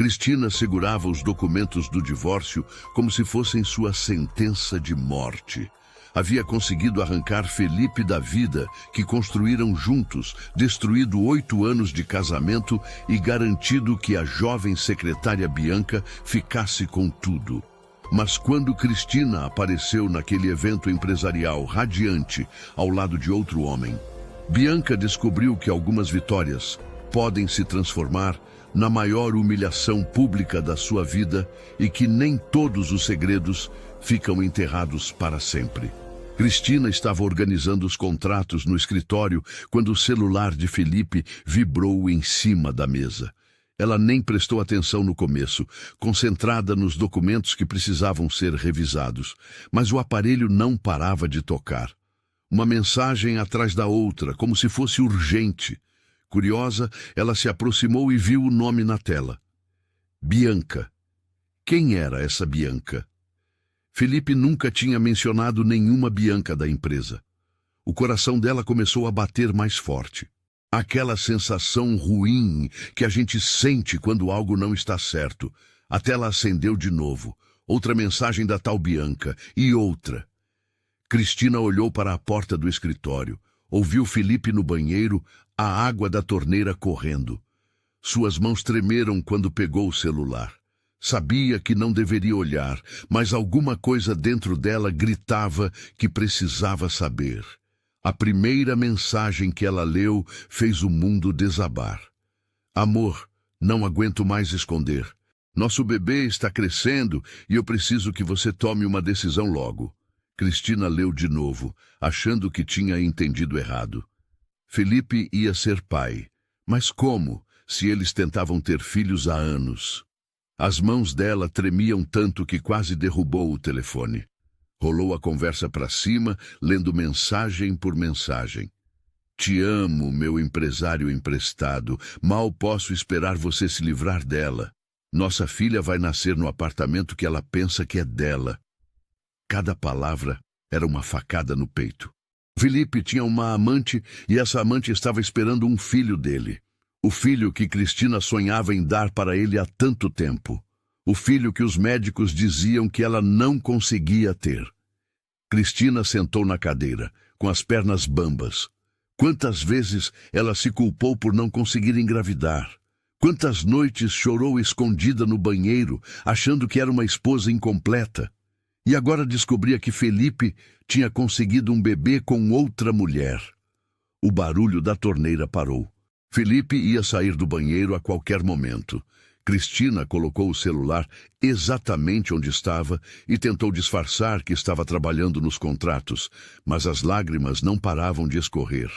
Cristina segurava os documentos do divórcio como se fossem sua sentença de morte. Havia conseguido arrancar Felipe da vida que construíram juntos, destruído 8 anos de casamento e garantido que a jovem secretária Bianca ficasse com tudo. Mas quando Cristina apareceu naquele evento empresarial radiante ao lado de outro homem, Bianca descobriu que algumas vitórias podem se transformar na maior humilhação pública da sua vida e que nem todos os segredos ficam enterrados para sempre. Cristina estava organizando os contratos no escritório quando o celular de Felipe vibrou em cima da mesa. Ela nem prestou atenção no começo, concentrada nos documentos que precisavam ser revisados, mas o aparelho não parava de tocar. Uma mensagem atrás da outra, como se fosse urgente. Curiosa, ela se aproximou e viu o nome na tela. Bianca. Quem era essa Bianca? Felipe nunca tinha mencionado nenhuma Bianca da empresa. O coração dela começou a bater mais forte. Aquela sensação ruim que a gente sente quando algo não está certo. A tela acendeu de novo. Outra mensagem da tal Bianca. E outra. Cristina olhou para a porta do escritório. Ouviu Felipe no banheiro, a água da torneira correndo. Suas mãos tremeram quando pegou o celular. Sabia que não deveria olhar, mas alguma coisa dentro dela gritava que precisava saber. A primeira mensagem que ela leu fez o mundo desabar. Amor, não aguento mais esconder. Nosso bebê está crescendo e eu preciso que você tome uma decisão logo. Cristina leu de novo, achando que tinha entendido errado. Felipe ia ser pai. Mas como, se eles tentavam ter filhos há anos? As mãos dela tremiam tanto que quase derrubou o telefone. Rolou a conversa para cima, lendo mensagem por mensagem. Te amo, meu empresário emprestado. Mal posso esperar você se livrar dela. Nossa filha vai nascer no apartamento que ela pensa que é dela. Cada palavra era uma facada no peito. Felipe tinha uma amante e essa amante estava esperando um filho dele. O filho que Cristina sonhava em dar para ele há tanto tempo. O filho que os médicos diziam que ela não conseguia ter. Cristina sentou na cadeira, com as pernas bambas. Quantas vezes ela se culpou por não conseguir engravidar? Quantas noites chorou escondida no banheiro, achando que era uma esposa incompleta? E agora descobria que Felipe tinha conseguido um bebê com outra mulher. O barulho da torneira parou. Felipe ia sair do banheiro a qualquer momento. Cristina colocou o celular exatamente onde estava e tentou disfarçar que estava trabalhando nos contratos, mas as lágrimas não paravam de escorrer.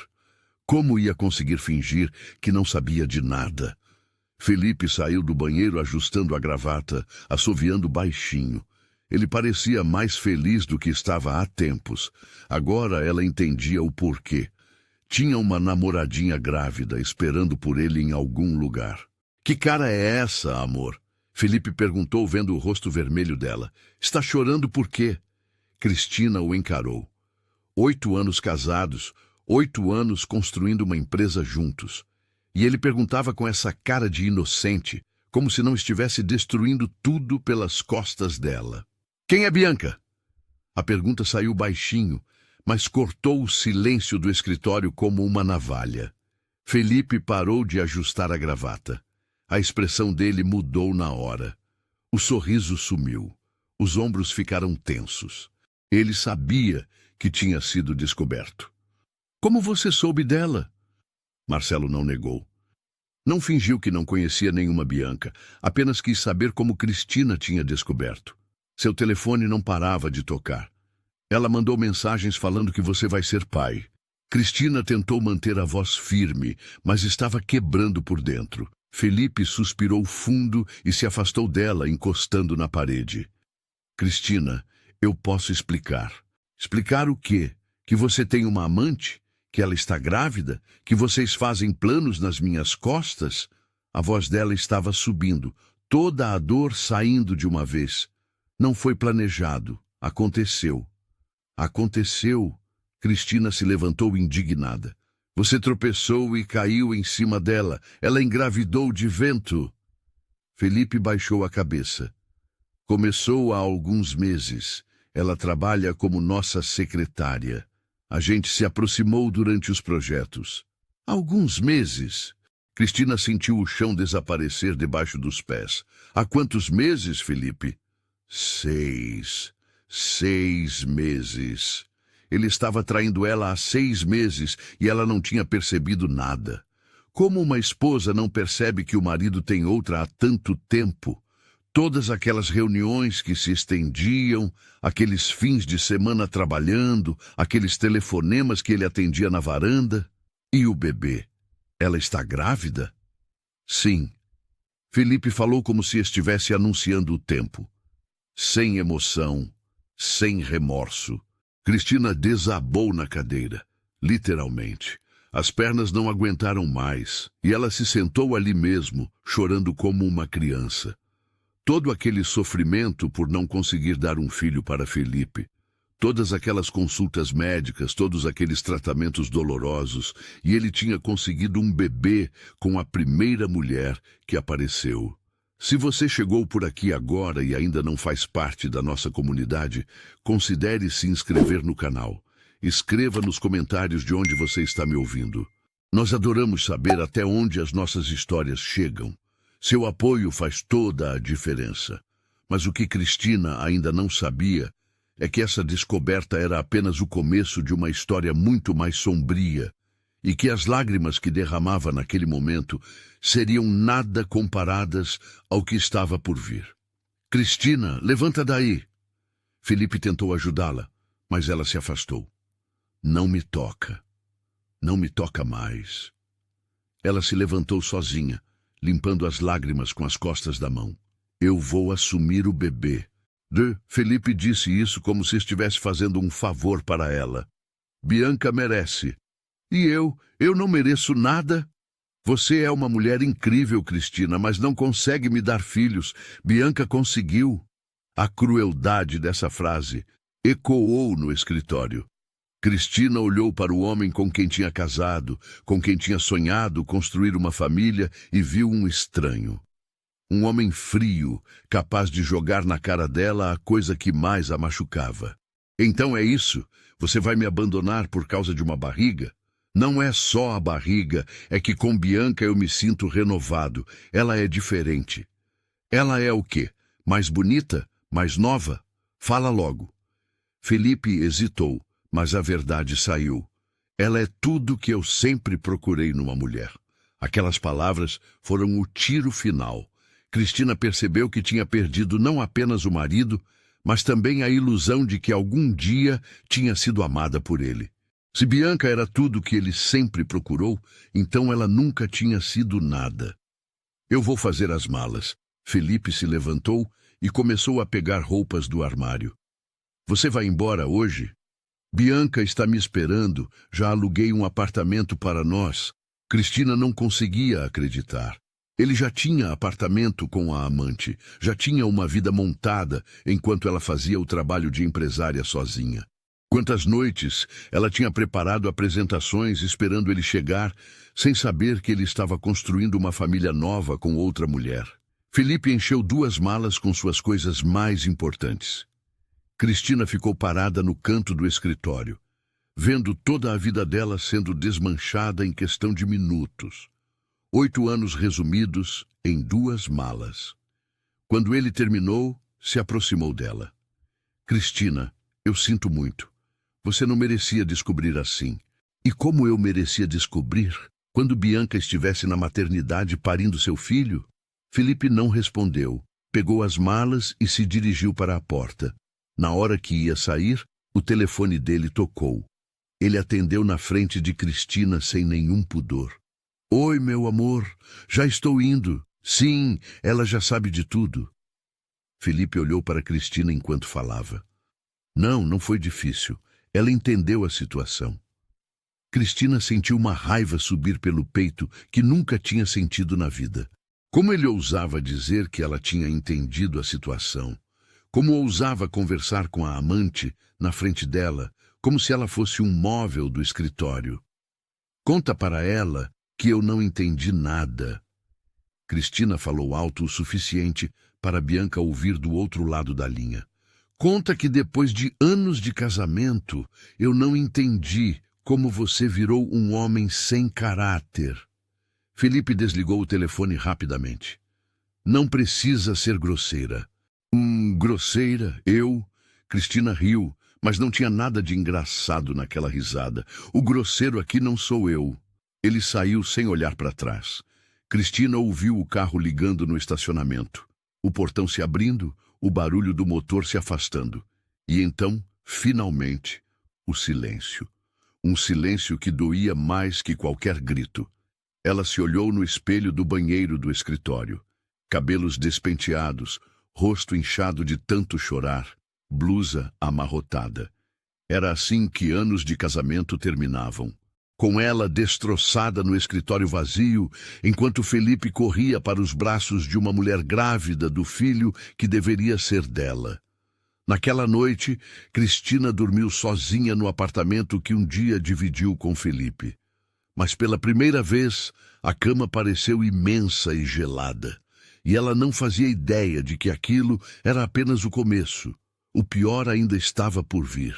Como ia conseguir fingir que não sabia de nada? Felipe saiu do banheiro ajustando a gravata, assoviando baixinho. Ele parecia mais feliz do que estava há tempos. Agora ela entendia o porquê. Tinha uma namoradinha grávida esperando por ele em algum lugar. Que cara é essa, amor? Felipe perguntou, vendo o rosto vermelho dela. Está chorando por quê? Cristina o encarou. 8 anos casados, 8 anos construindo uma empresa juntos. E ele perguntava com essa cara de inocente, como se não estivesse destruindo tudo pelas costas dela. Quem é Bianca? A pergunta saiu baixinho, mas cortou o silêncio do escritório como uma navalha. Felipe parou de ajustar a gravata. A expressão dele mudou na hora. O sorriso sumiu. Os ombros ficaram tensos. Ele sabia que tinha sido descoberto. Como você soube dela? Marcelo não negou. Não fingiu que não conhecia nenhuma Bianca, apenas quis saber como Cristina tinha descoberto. Seu telefone não parava de tocar. Ela mandou mensagens falando que você vai ser pai. Cristina tentou manter a voz firme, mas estava quebrando por dentro. Felipe suspirou fundo e se afastou dela, encostando na parede. Cristina, eu posso explicar. Explicar o quê? Que você tem uma amante? Que ela está grávida? Que vocês fazem planos nas minhas costas? A voz dela estava subindo, toda a dor saindo de uma vez. Não foi planejado. Aconteceu. Aconteceu. Cristina se levantou indignada. Você tropeçou e caiu em cima dela. Ela engravidou de vento. Felipe baixou a cabeça. Começou há alguns meses. Ela trabalha como nossa secretária. A gente se aproximou durante os projetos. Alguns meses. Cristina sentiu o chão desaparecer debaixo dos pés. Há quantos meses, Felipe? 6. 6 meses. Ele estava traindo ela há 6 meses e ela não tinha percebido nada. Como uma esposa não percebe que o marido tem outra há tanto tempo? Todas aquelas reuniões que se estendiam, aqueles fins de semana trabalhando, aqueles telefonemas que ele atendia na varanda. E o bebê? Ela está grávida? Sim. Felipe falou como se estivesse anunciando o tempo. Sem emoção, sem remorso. Cristina desabou na cadeira, literalmente. As pernas não aguentaram mais, e ela se sentou ali mesmo, chorando como uma criança. Todo aquele sofrimento por não conseguir dar um filho para Felipe, todas aquelas consultas médicas, todos aqueles tratamentos dolorosos, e ele tinha conseguido um bebê com a primeira mulher que apareceu. Se você chegou por aqui agora e ainda não faz parte da nossa comunidade, considere se inscrever no canal. Escreva nos comentários de onde você está me ouvindo. Nós adoramos saber até onde as nossas histórias chegam. Seu apoio faz toda a diferença. Mas o que Cristina ainda não sabia é que essa descoberta era apenas o começo de uma história muito mais sombria e que as lágrimas que derramava naquele momento seriam nada comparadas ao que estava por vir. Cristina, levanta daí! Felipe tentou ajudá-la, mas ela se afastou. Não me toca. Não me toca mais. Ela se levantou sozinha, limpando as lágrimas com as costas da mão. Eu vou assumir o bebê. Felipe disse isso como se estivesse fazendo um favor para ela. Bianca merece. E eu não mereço nada? Você é uma mulher incrível, Cristina, mas não consegue me dar filhos. Bianca conseguiu. A crueldade dessa frase ecoou no escritório. Cristina olhou para o homem com quem tinha casado, com quem tinha sonhado construir uma família e viu um estranho. Um homem frio, capaz de jogar na cara dela a coisa que mais a machucava. Então é isso? Você vai me abandonar por causa de uma barriga? Não é só a barriga, é que com Bianca eu me sinto renovado. Ela é diferente. Ela é o quê? Mais bonita? Mais nova? Fala logo. Felipe hesitou. Mas a verdade saiu. Ela é tudo que eu sempre procurei numa mulher. Aquelas palavras foram o tiro final. Cristina percebeu que tinha perdido não apenas o marido, mas também a ilusão de que algum dia tinha sido amada por ele. Se Bianca era tudo que ele sempre procurou, então ela nunca tinha sido nada. Eu vou fazer as malas. Felipe se levantou e começou a pegar roupas do armário. Você vai embora hoje? Bianca está me esperando, já aluguei um apartamento para nós. Cristina não conseguia acreditar. Ele já tinha apartamento com a amante, já tinha uma vida montada enquanto ela fazia o trabalho de empresária sozinha. Quantas noites ela tinha preparado apresentações esperando ele chegar, sem saber que ele estava construindo uma família nova com outra mulher. Felipe encheu 2 malas com suas coisas mais importantes. Cristina ficou parada no canto do escritório, vendo toda a vida dela sendo desmanchada em questão de minutos. 8 anos resumidos em 2 malas. Quando ele terminou, se aproximou dela. Cristina, eu sinto muito. Você não merecia descobrir assim. E como eu merecia descobrir quando Bianca estivesse na maternidade parindo seu filho? Felipe não respondeu. Pegou as malas e se dirigiu para a porta. Na hora que ia sair, o telefone dele tocou. Ele atendeu na frente de Cristina sem nenhum pudor. Oi, meu amor, já estou indo. Sim, ela já sabe de tudo. Felipe olhou para Cristina enquanto falava. Não foi difícil. Ela entendeu a situação. Cristina sentiu uma raiva subir pelo peito que nunca tinha sentido na vida. Como ele ousava dizer que ela tinha entendido a situação? Como ousava conversar com a amante na frente dela, como se ela fosse um móvel do escritório? Conta para ela que eu não entendi nada. Cristina falou alto o suficiente para Bianca ouvir do outro lado da linha. Conta que depois de anos de casamento, eu não entendi como você virou um homem sem caráter. Felipe desligou o telefone rapidamente. Não precisa ser grosseira. Grosseira? Eu? Cristina riu, mas não tinha nada de engraçado naquela risada. O grosseiro aqui não sou eu. Ele saiu sem olhar para trás. Cristina ouviu o carro ligando no estacionamento. O portão se abrindo, o barulho do motor se afastando. E então, finalmente, o silêncio. Um silêncio que doía mais que qualquer grito. Ela se olhou no espelho do banheiro do escritório. Cabelos despenteados, rosto inchado de tanto chorar, blusa amarrotada. Era assim que anos de casamento terminavam. Com ela destroçada no escritório vazio, enquanto Felipe corria para os braços de uma mulher grávida do filho que deveria ser dela. Naquela noite, Cristina dormiu sozinha no apartamento que um dia dividiu com Felipe. Mas pela primeira vez, a cama pareceu imensa e gelada. E ela não fazia ideia de que aquilo era apenas o começo. O pior ainda estava por vir.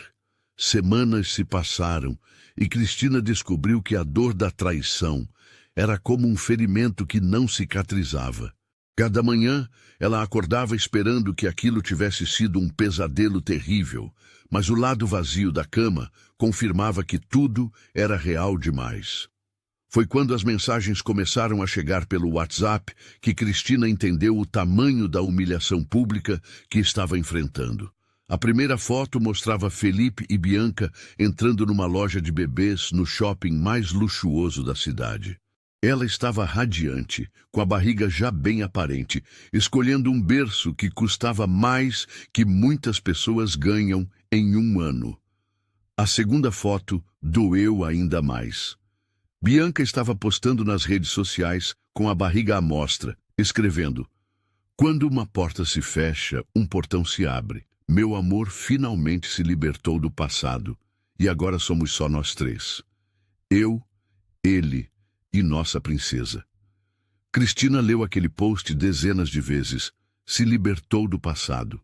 Semanas se passaram e Cristina descobriu que a dor da traição era como um ferimento que não cicatrizava. Cada manhã, ela acordava esperando que aquilo tivesse sido um pesadelo terrível, mas o lado vazio da cama confirmava que tudo era real demais. Foi quando as mensagens começaram a chegar pelo WhatsApp que Cristina entendeu o tamanho da humilhação pública que estava enfrentando. A primeira foto mostrava Felipe e Bianca entrando numa loja de bebês no shopping mais luxuoso da cidade. Ela estava radiante, com a barriga já bem aparente, escolhendo um berço que custava mais que muitas pessoas ganham em um ano. A segunda foto doeu ainda mais. Bianca estava postando nas redes sociais com a barriga à mostra, escrevendo: "Quando uma porta se fecha, um portão se abre. Meu amor finalmente se libertou do passado, e agora somos só nós três. Eu, ele e nossa princesa." Cristina leu aquele post dezenas de vezes. Se libertou do passado.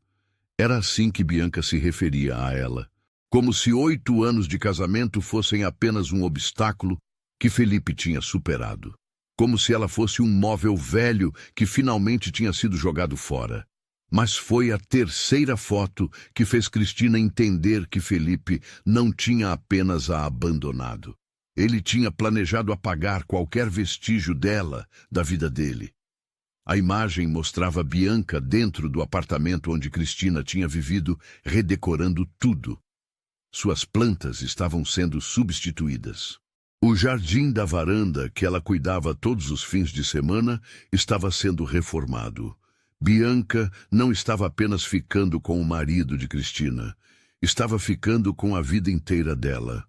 Era assim que Bianca se referia a ela. Como se 8 anos de casamento fossem apenas um obstáculo que Felipe tinha superado. Como se ela fosse um móvel velho que finalmente tinha sido jogado fora. Mas foi a terceira foto que fez Cristina entender que Felipe não tinha apenas a abandonado. Ele tinha planejado apagar qualquer vestígio dela, da vida dele. A imagem mostrava Bianca dentro do apartamento onde Cristina tinha vivido, redecorando tudo. Suas plantas estavam sendo substituídas. O jardim da varanda, que ela cuidava todos os fins de semana, estava sendo reformado. Bianca não estava apenas ficando com o marido de Cristina, estava ficando com a vida inteira dela.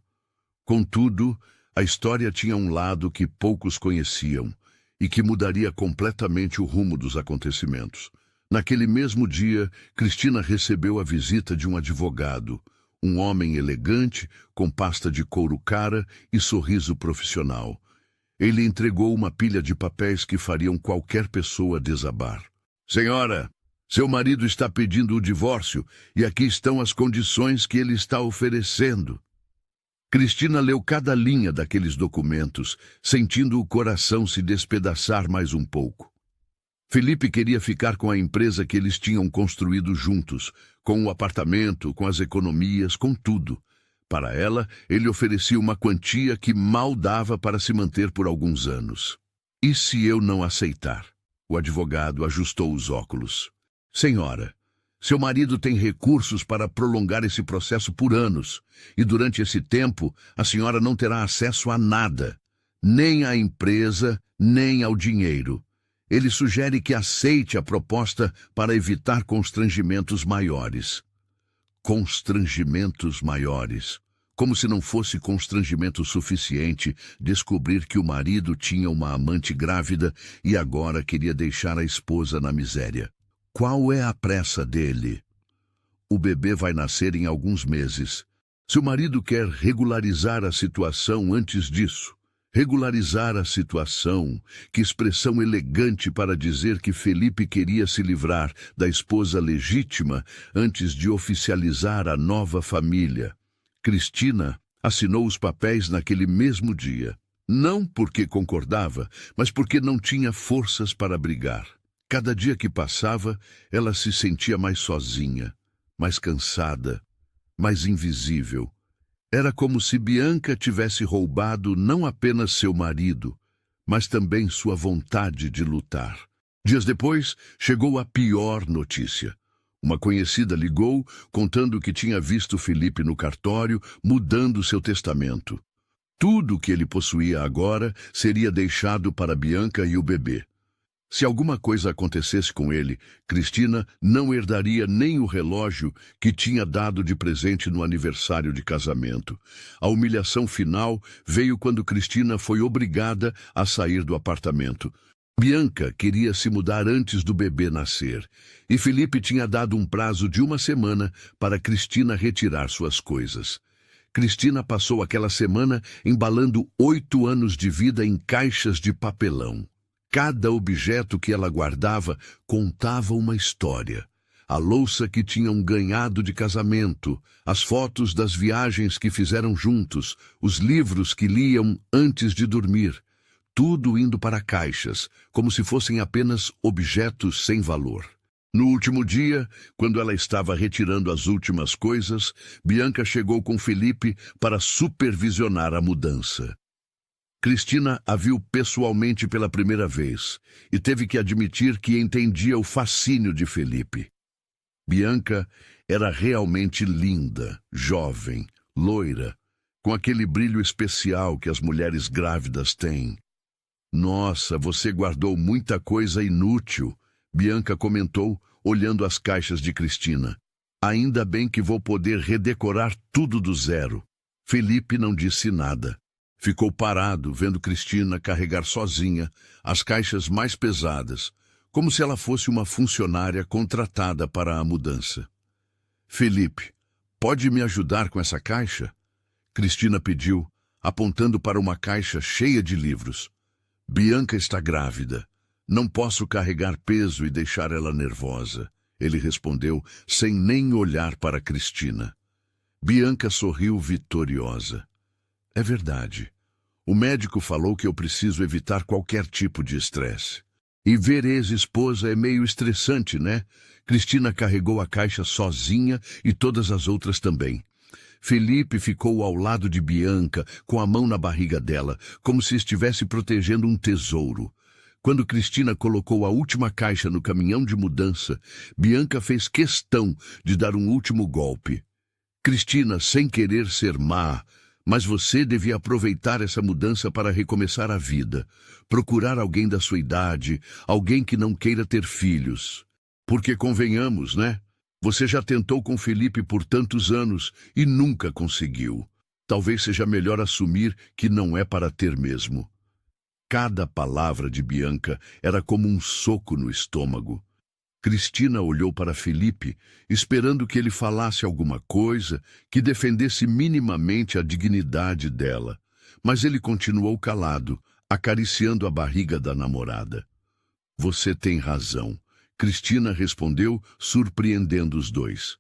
Contudo, a história tinha um lado que poucos conheciam e que mudaria completamente o rumo dos acontecimentos. Naquele mesmo dia, Cristina recebeu a visita de um advogado, um homem elegante, com pasta de couro cara e sorriso profissional. Ele entregou uma pilha de papéis que fariam qualquer pessoa desabar. "Senhora, seu marido está pedindo o divórcio e aqui estão as condições que ele está oferecendo." Cristina leu cada linha daqueles documentos, sentindo o coração se despedaçar mais um pouco. Felipe queria ficar com a empresa que eles tinham construído juntos, com o apartamento, com as economias, com tudo. Para ela, ele oferecia uma quantia que mal dava para se manter por alguns anos. "E se eu não aceitar?" O advogado ajustou os óculos. "Senhora, seu marido tem recursos para prolongar esse processo por anos, e durante esse tempo a senhora não terá acesso a nada, nem à empresa, nem ao dinheiro. Ele sugere que aceite a proposta para evitar constrangimentos maiores." Constrangimentos maiores. Como se não fosse constrangimento suficiente descobrir que o marido tinha uma amante grávida e agora queria deixar a esposa na miséria. Qual é a pressa dele? O bebê vai nascer em alguns meses. Seu marido quer regularizar a situação antes disso. Regularizar a situação, que expressão elegante para dizer que Felipe queria se livrar da esposa legítima antes de oficializar a nova família. Cristina assinou os papéis naquele mesmo dia. Não porque concordava, mas porque não tinha forças para brigar. Cada dia que passava, ela se sentia mais sozinha, mais cansada, mais invisível. Era como se Bianca tivesse roubado não apenas seu marido, mas também sua vontade de lutar. Dias depois, chegou a pior notícia. Uma conhecida ligou, contando que tinha visto Felipe no cartório, mudando seu testamento. Tudo o que ele possuía agora seria deixado para Bianca e o bebê. Se alguma coisa acontecesse com ele, Cristina não herdaria nem o relógio que tinha dado de presente no aniversário de casamento. A humilhação final veio quando Cristina foi obrigada a sair do apartamento. Bianca queria se mudar antes do bebê nascer, e Felipe tinha dado um prazo de 1 semana para Cristina retirar suas coisas. Cristina passou aquela semana embalando 8 anos de vida em caixas de papelão. Cada objeto que ela guardava contava uma história. A louça que tinham ganhado de casamento, as fotos das viagens que fizeram juntos, os livros que liam antes de dormir. Tudo indo para caixas, como se fossem apenas objetos sem valor. No último dia, quando ela estava retirando as últimas coisas, Bianca chegou com Felipe para supervisionar a mudança. Cristina a viu pessoalmente pela primeira vez e teve que admitir que entendia o fascínio de Felipe. Bianca era realmente linda, jovem, loira, com aquele brilho especial que as mulheres grávidas têm. Nossa, você guardou muita coisa inútil, Bianca comentou, olhando as caixas de Cristina. Ainda bem que vou poder redecorar tudo do zero. Felipe não disse nada. Ficou parado, vendo Cristina carregar sozinha as caixas mais pesadas, como se ela fosse uma funcionária contratada para a mudança. Felipe, pode me ajudar com essa caixa? Cristina pediu, apontando para uma caixa cheia de livros. Bianca está grávida. Não posso carregar peso e deixar ela nervosa, ele respondeu, sem nem olhar para Cristina. Bianca sorriu vitoriosa. É verdade. O médico falou que eu preciso evitar qualquer tipo de estresse. E ver ex-esposa é meio estressante, né? Cristina carregou a caixa sozinha e todas as outras também. Felipe ficou ao lado de Bianca, com a mão na barriga dela, como se estivesse protegendo um tesouro. Quando Cristina colocou a última caixa no caminhão de mudança, Bianca fez questão de dar um último golpe. Cristina, sem querer ser má, mas você devia aproveitar essa mudança para recomeçar a vida. Procurar alguém da sua idade, alguém que não queira ter filhos. Porque convenhamos, né? Você já tentou com Felipe por tantos anos e nunca conseguiu. Talvez seja melhor assumir que não é para ter mesmo. Cada palavra de Bianca era como um soco no estômago. Cristina olhou para Felipe, esperando que ele falasse alguma coisa que defendesse minimamente a dignidade dela. Mas ele continuou calado, acariciando a barriga da namorada. Você tem razão, Cristina respondeu, surpreendendo os dois.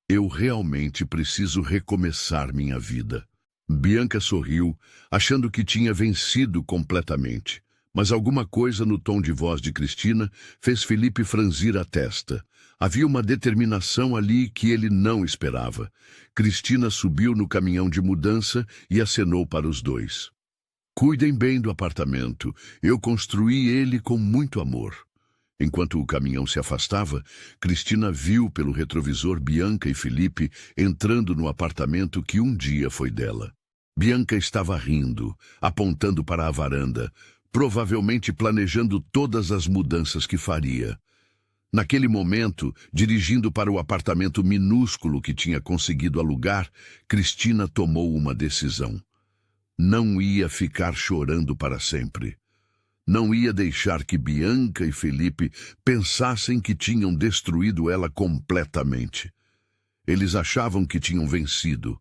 Eu realmente preciso recomeçar minha vida. Bianca sorriu, achando que tinha vencido completamente. Mas alguma coisa no tom de voz de Cristina fez Felipe franzir a testa. Havia uma determinação ali que ele não esperava. Cristina subiu no caminhão de mudança e acenou para os dois. Cuidem bem do apartamento. Eu construí ele com muito amor. Enquanto o caminhão se afastava, Cristina viu pelo retrovisor Bianca e Felipe entrando no apartamento que um dia foi dela. Bianca estava rindo, apontando para a varanda, provavelmente planejando todas as mudanças que faria. Naquele momento, dirigindo para o apartamento minúsculo que tinha conseguido alugar, Cristina tomou uma decisão. Não ia ficar chorando para sempre. Não ia deixar que Bianca e Felipe pensassem que tinham destruído ela completamente. Eles achavam que tinham vencido.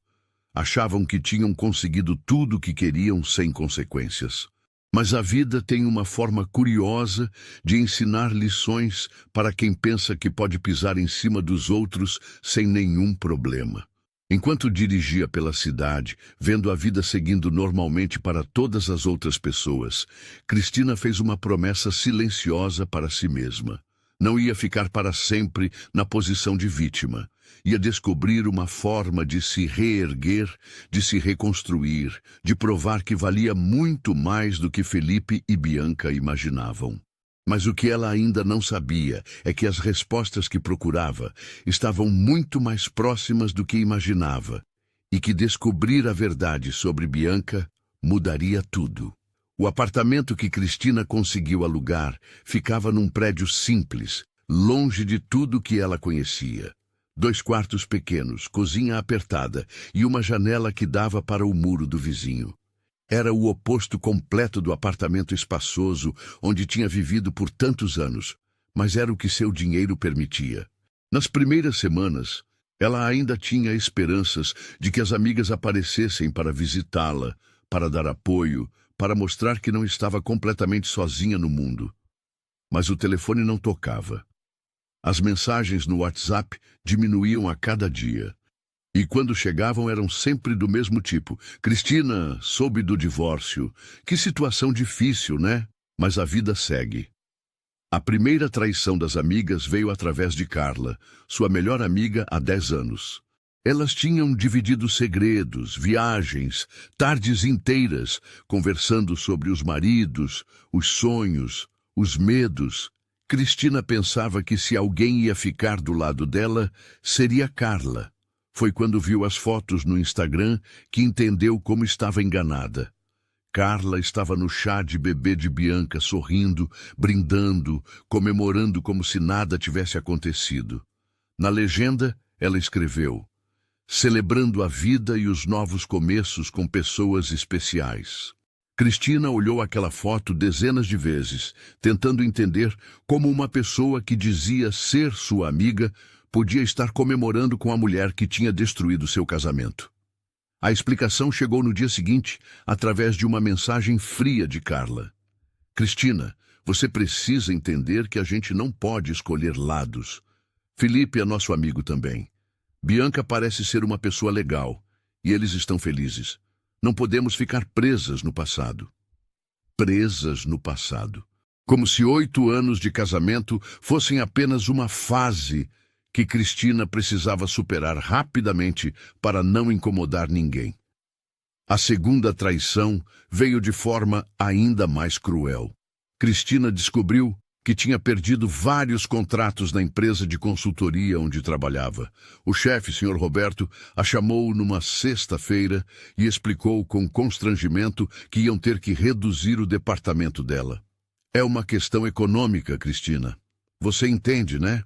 Achavam que tinham conseguido tudo o que queriam sem consequências. Mas a vida tem uma forma curiosa de ensinar lições para quem pensa que pode pisar em cima dos outros sem nenhum problema. Enquanto dirigia pela cidade, vendo a vida seguindo normalmente para todas as outras pessoas, Cristina fez uma promessa silenciosa para si mesma. Não ia ficar para sempre na posição de vítima. Ia descobrir uma forma de se reerguer, de se reconstruir, de provar que valia muito mais do que Felipe e Bianca imaginavam. Mas o que ela ainda não sabia é que as respostas que procurava estavam muito mais próximas do que imaginava, e que descobrir a verdade sobre Bianca mudaria tudo. O apartamento que Cristina conseguiu alugar ficava num prédio simples, longe de tudo que ela conhecia. 2 quartos pequenos, cozinha apertada e uma janela que dava para o muro do vizinho. Era o oposto completo do apartamento espaçoso onde tinha vivido por tantos anos, mas era o que seu dinheiro permitia. Nas primeiras semanas, ela ainda tinha esperanças de que as amigas aparecessem para visitá-la, para dar apoio, para mostrar que não estava completamente sozinha no mundo. Mas o telefone não tocava. As mensagens no WhatsApp diminuíam a cada dia. E quando chegavam eram sempre do mesmo tipo. Cristina, soube do divórcio. Que situação difícil, né? Mas a vida segue. A primeira traição das amigas veio através de Carla, sua melhor amiga há 10 anos. Elas tinham dividido segredos, viagens, tardes inteiras, conversando sobre os maridos, os sonhos, os medos. Cristina pensava que se alguém ia ficar do lado dela, seria Carla. Foi quando viu as fotos no Instagram que entendeu como estava enganada. Carla estava no chá de bebê de Bianca, sorrindo, brindando, comemorando como se nada tivesse acontecido. Na legenda, ela escreveu: celebrando a vida e os novos começos com pessoas especiais. Cristina olhou aquela foto dezenas de vezes, tentando entender como uma pessoa que dizia ser sua amiga podia estar comemorando com a mulher que tinha destruído seu casamento. A explicação chegou no dia seguinte, através de uma mensagem fria de Carla. Cristina, você precisa entender que a gente não pode escolher lados. Felipe é nosso amigo também. Bianca parece ser uma pessoa legal, e eles estão felizes. Não podemos ficar presas no passado. Presas no passado. Como se 8 anos de casamento fossem apenas uma fase que Cristina precisava superar rapidamente para não incomodar ninguém. A segunda traição veio de forma ainda mais cruel. Cristina descobriu que tinha perdido vários contratos na empresa de consultoria onde trabalhava. O chefe, Sr. Roberto, a chamou numa sexta-feira e explicou com constrangimento que iam ter que reduzir o departamento dela. É uma questão econômica, Cristina. Você entende, né?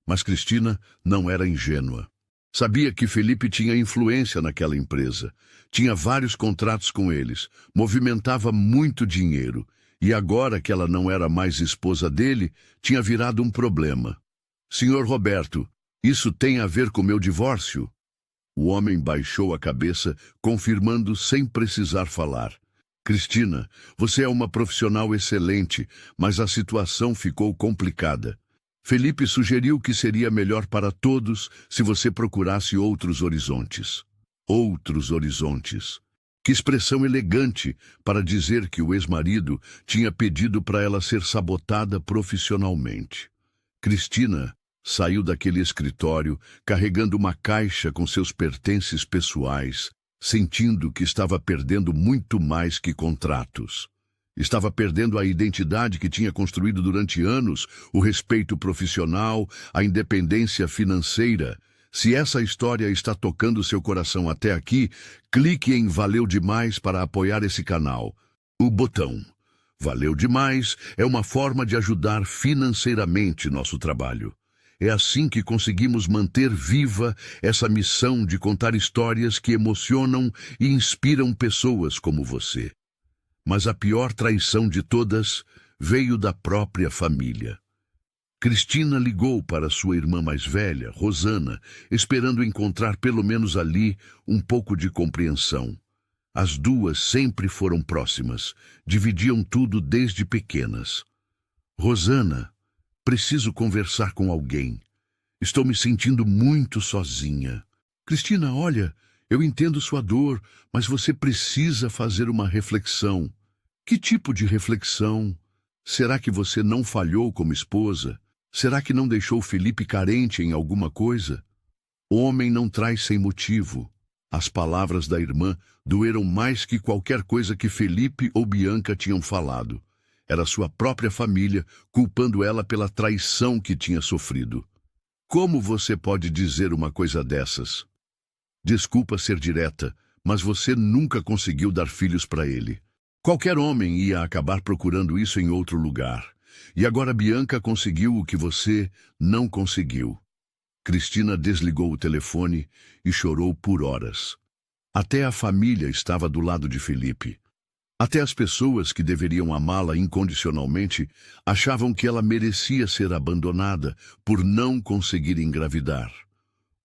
Mas Cristina não era ingênua. Sabia que Felipe tinha influência naquela empresa. Tinha vários contratos com eles, movimentava muito dinheiro. E agora que ela não era mais esposa dele, tinha virado um problema. Senhor Roberto, isso tem a ver com meu divórcio? O homem baixou a cabeça, confirmando sem precisar falar. Cristina, você é uma profissional excelente, mas a situação ficou complicada. Felipe sugeriu que seria melhor para todos se você procurasse outros horizontes. Outros horizontes. Que expressão elegante para dizer que o ex-marido tinha pedido para ela ser sabotada profissionalmente. Cristina saiu daquele escritório carregando uma caixa com seus pertences pessoais, sentindo que estava perdendo muito mais que contratos. Estava perdendo a identidade que tinha construído durante anos, o respeito profissional, a independência financeira. Se essa história está tocando seu coração até aqui, clique em Valeu Demais para apoiar esse canal. O botão Valeu Demais é uma forma de ajudar financeiramente nosso trabalho. É assim que conseguimos manter viva essa missão de contar histórias que emocionam e inspiram pessoas como você. Mas a pior traição de todas veio da própria família. Cristina ligou para sua irmã mais velha, Rosana, esperando encontrar pelo menos ali um pouco de compreensão. As duas sempre foram próximas, dividiam tudo desde pequenas. Rosana, preciso conversar com alguém. Estou me sentindo muito sozinha. Cristina, olha, eu entendo sua dor, mas você precisa fazer uma reflexão. Que tipo de reflexão? Será que você não falhou como esposa? Será que não deixou Felipe carente em alguma coisa? Homem não traz sem motivo. As palavras da irmã doeram mais que qualquer coisa que Felipe ou Bianca tinham falado. Era sua própria família, culpando ela pela traição que tinha sofrido. Como você pode dizer uma coisa dessas? Desculpa ser direta, mas você nunca conseguiu dar filhos para ele. Qualquer homem ia acabar procurando isso em outro lugar. E agora Bianca conseguiu o que você não conseguiu. Cristina desligou o telefone e chorou por horas. Até a família estava do lado de Felipe. Até as pessoas que deveriam amá-la incondicionalmente achavam que ela merecia ser abandonada por não conseguir engravidar.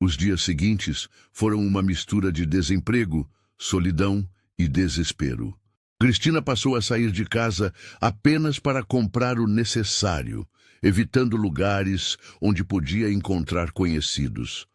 Os dias seguintes foram uma mistura de desemprego, solidão e desespero. Cristina passou a sair de casa apenas para comprar o necessário, evitando lugares onde podia encontrar conhecidos.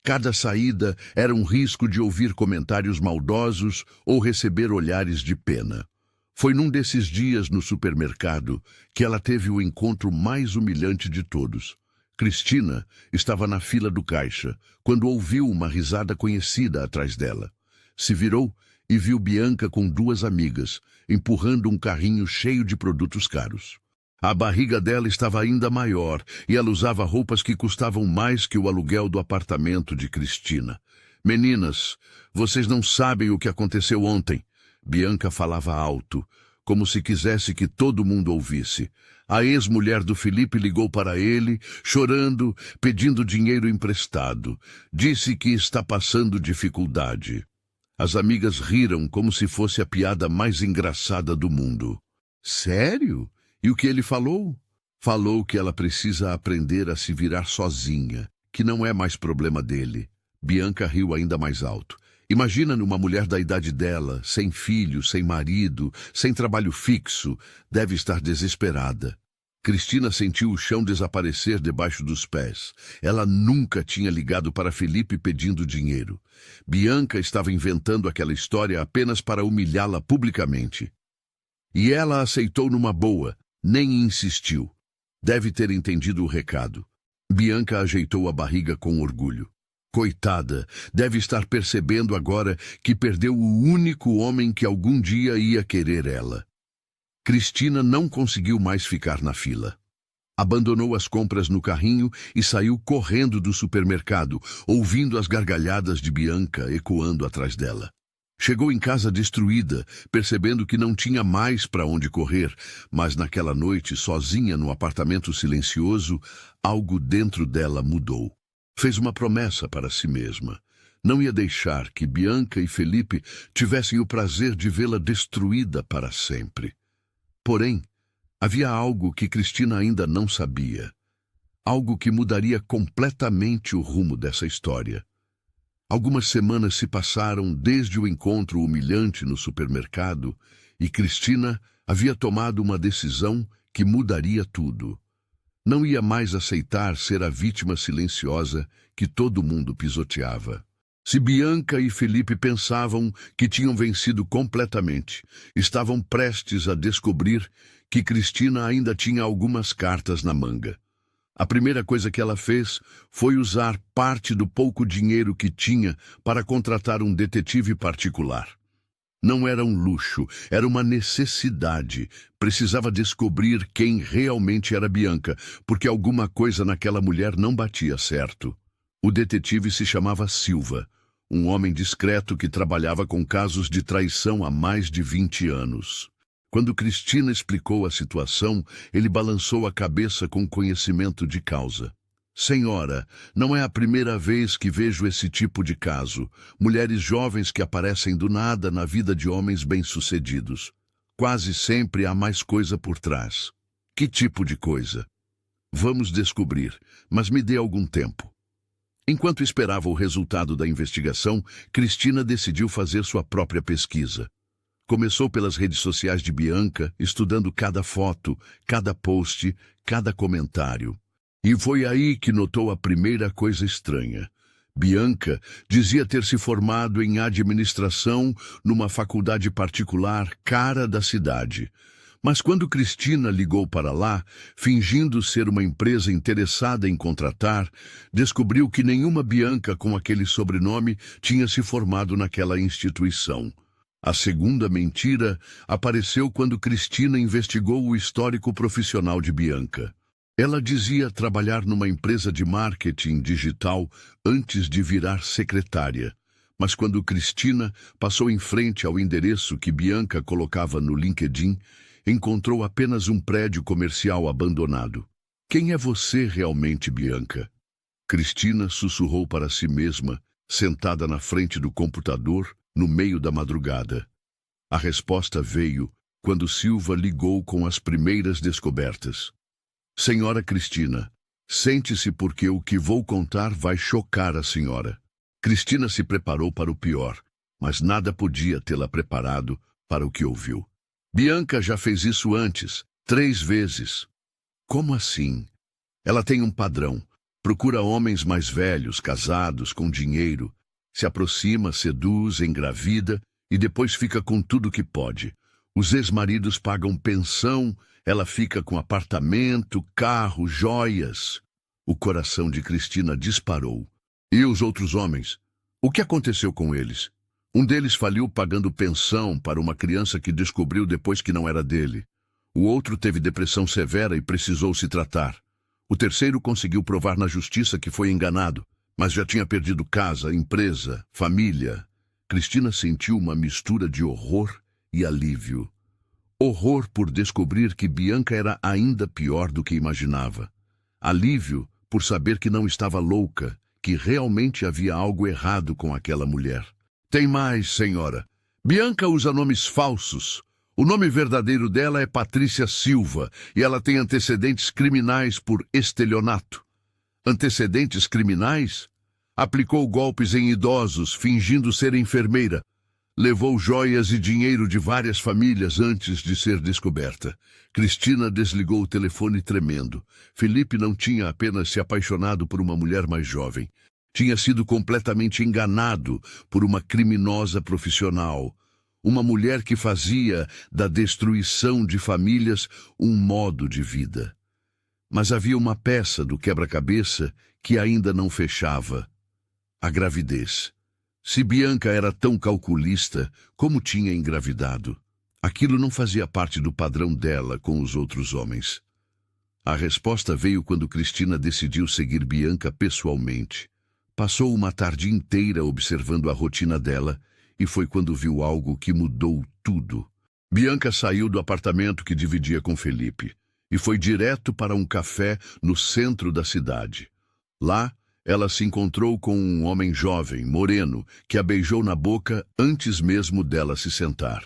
Cada saída era um risco de ouvir comentários maldosos ou receber olhares de pena. Foi num desses dias no supermercado que ela teve o encontro mais humilhante de todos. Cristina estava na fila do caixa, quando ouviu uma risada conhecida atrás dela. Se virou e viu Bianca com duas amigas, empurrando um carrinho cheio de produtos caros. A barriga dela estava ainda maior e ela usava roupas que custavam mais que o aluguel do apartamento de Cristina. Meninas, vocês não sabem o que aconteceu ontem. Bianca falava alto, como se quisesse que todo mundo ouvisse. A ex-mulher do Felipe ligou para ele, chorando, pedindo dinheiro emprestado. Disse que está passando dificuldade. As amigas riram como se fosse a piada mais engraçada do mundo. Sério? E o que ele falou? Falou que ela precisa aprender a se virar sozinha, que não é mais problema dele. Bianca riu ainda mais alto. Imagina numa mulher da idade dela, sem filho, sem marido, sem trabalho fixo, deve estar desesperada. Cristina sentiu o chão desaparecer debaixo dos pés. Ela nunca tinha ligado para Felipe pedindo dinheiro. Bianca estava inventando aquela história apenas para humilhá-la publicamente. E ela aceitou numa boa, nem insistiu. Deve ter entendido o recado. Bianca ajeitou a barriga com orgulho. Coitada, deve estar percebendo agora que perdeu o único homem que algum dia ia querer ela. Cristina não conseguiu mais ficar na fila. Abandonou as compras no carrinho e saiu correndo do supermercado, ouvindo as gargalhadas de Bianca ecoando atrás dela. Chegou em casa destruída, percebendo que não tinha mais para onde correr, mas naquela noite, sozinha no apartamento silencioso, algo dentro dela mudou. Fez uma promessa para si mesma. Não ia deixar que Bianca e Felipe tivessem o prazer de vê-la destruída para sempre. Porém, havia algo que Cristina ainda não sabia. Algo que mudaria completamente o rumo dessa história. Algumas semanas se passaram desde o encontro humilhante no supermercado e Cristina havia tomado uma decisão que mudaria tudo. Não ia mais aceitar ser a vítima silenciosa que todo mundo pisoteava. Se Bianca e Felipe pensavam que tinham vencido completamente, estavam prestes a descobrir que Cristina ainda tinha algumas cartas na manga. A primeira coisa que ela fez foi usar parte do pouco dinheiro que tinha para contratar um detetive particular. Não era um luxo, era uma necessidade. Precisava descobrir quem realmente era Bianca, porque alguma coisa naquela mulher não batia certo. O detetive se chamava Silva, um homem discreto que trabalhava com casos de traição há mais de 20 anos. Quando Cristina explicou a situação, ele balançou a cabeça com conhecimento de causa. Senhora, não é a primeira vez que vejo esse tipo de caso. Mulheres jovens que aparecem do nada na vida de homens bem-sucedidos. Quase sempre há mais coisa por trás. Que tipo de coisa? Vamos descobrir, mas me dê algum tempo. Enquanto esperava o resultado da investigação, Cristina decidiu fazer sua própria pesquisa. Começou pelas redes sociais de Bianca, estudando cada foto, cada post, cada comentário. E foi aí que notou a primeira coisa estranha. Bianca dizia ter se formado em administração numa faculdade particular cara da cidade. Mas quando Cristina ligou para lá, fingindo ser uma empresa interessada em contratar, descobriu que nenhuma Bianca com aquele sobrenome tinha se formado naquela instituição. A segunda mentira apareceu quando Cristina investigou o histórico profissional de Bianca. Ela dizia trabalhar numa empresa de marketing digital antes de virar secretária. Mas quando Cristina passou em frente ao endereço que Bianca colocava no LinkedIn, encontrou apenas um prédio comercial abandonado. Quem é você realmente, Bianca? Cristina sussurrou para si mesma, sentada na frente do computador, no meio da madrugada. A resposta veio quando Silva ligou com as primeiras descobertas. Senhora Cristina, sente-se porque o que vou contar vai chocar a senhora. Cristina se preparou para o pior, mas nada podia tê-la preparado para o que ouviu. Bianca já fez isso antes, 3 vezes. Como assim? Ela tem um padrão. Procura homens mais velhos, casados, com dinheiro. Se aproxima, seduz, engravida e depois fica com tudo que pode. Os ex-maridos pagam pensão, ela fica com apartamento, carro, joias. O coração de Cristina disparou. E os outros homens? O que aconteceu com eles? Um deles faliu pagando pensão para uma criança que descobriu depois que não era dele. O outro teve depressão severa e precisou se tratar. O terceiro conseguiu provar na justiça que foi enganado, mas já tinha perdido casa, empresa, família. Cristina sentiu uma mistura de horror e alívio. Horror por descobrir que Bianca era ainda pior do que imaginava. Alívio por saber que não estava louca, que realmente havia algo errado com aquela mulher. Tem mais, senhora. Bianca usa nomes falsos. O nome verdadeiro dela é Patrícia Silva e ela tem antecedentes criminais por estelionato. Antecedentes criminais? Aplicou golpes em idosos, fingindo ser enfermeira. Levou joias e dinheiro de várias famílias antes de ser descoberta. Cristina desligou o telefone tremendo. Felipe não tinha apenas se apaixonado por uma mulher mais jovem. Tinha sido completamente enganado por uma criminosa profissional. Uma mulher que fazia da destruição de famílias um modo de vida. Mas havia uma peça do quebra-cabeça que ainda não fechava. A gravidez. Se Bianca era tão calculista, como tinha engravidado? Aquilo não fazia parte do padrão dela com os outros homens. A resposta veio quando Cristina decidiu seguir Bianca pessoalmente. Passou uma tarde inteira observando a rotina dela e foi quando viu algo que mudou tudo. Bianca saiu do apartamento que dividia com Felipe e foi direto para um café no centro da cidade. Lá, ela se encontrou com um homem jovem, moreno, que a beijou na boca antes mesmo dela se sentar.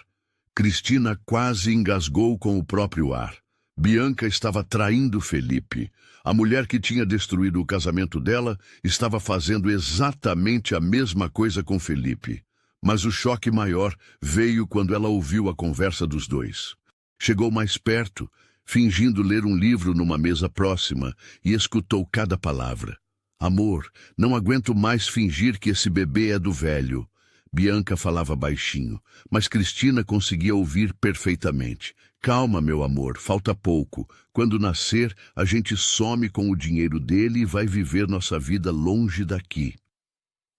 Cristina quase engasgou com o próprio ar. Bianca estava traindo Felipe. A mulher que tinha destruído o casamento dela estava fazendo exatamente a mesma coisa com Felipe. Mas o choque maior veio quando ela ouviu a conversa dos dois. Chegou mais perto, fingindo ler um livro numa mesa próxima, e escutou cada palavra. Amor, não aguento mais fingir que esse bebê é do velho. Bianca falava baixinho, mas Cristina conseguia ouvir perfeitamente. Calma, meu amor, falta pouco. Quando nascer, a gente some com o dinheiro dele e vai viver nossa vida longe daqui.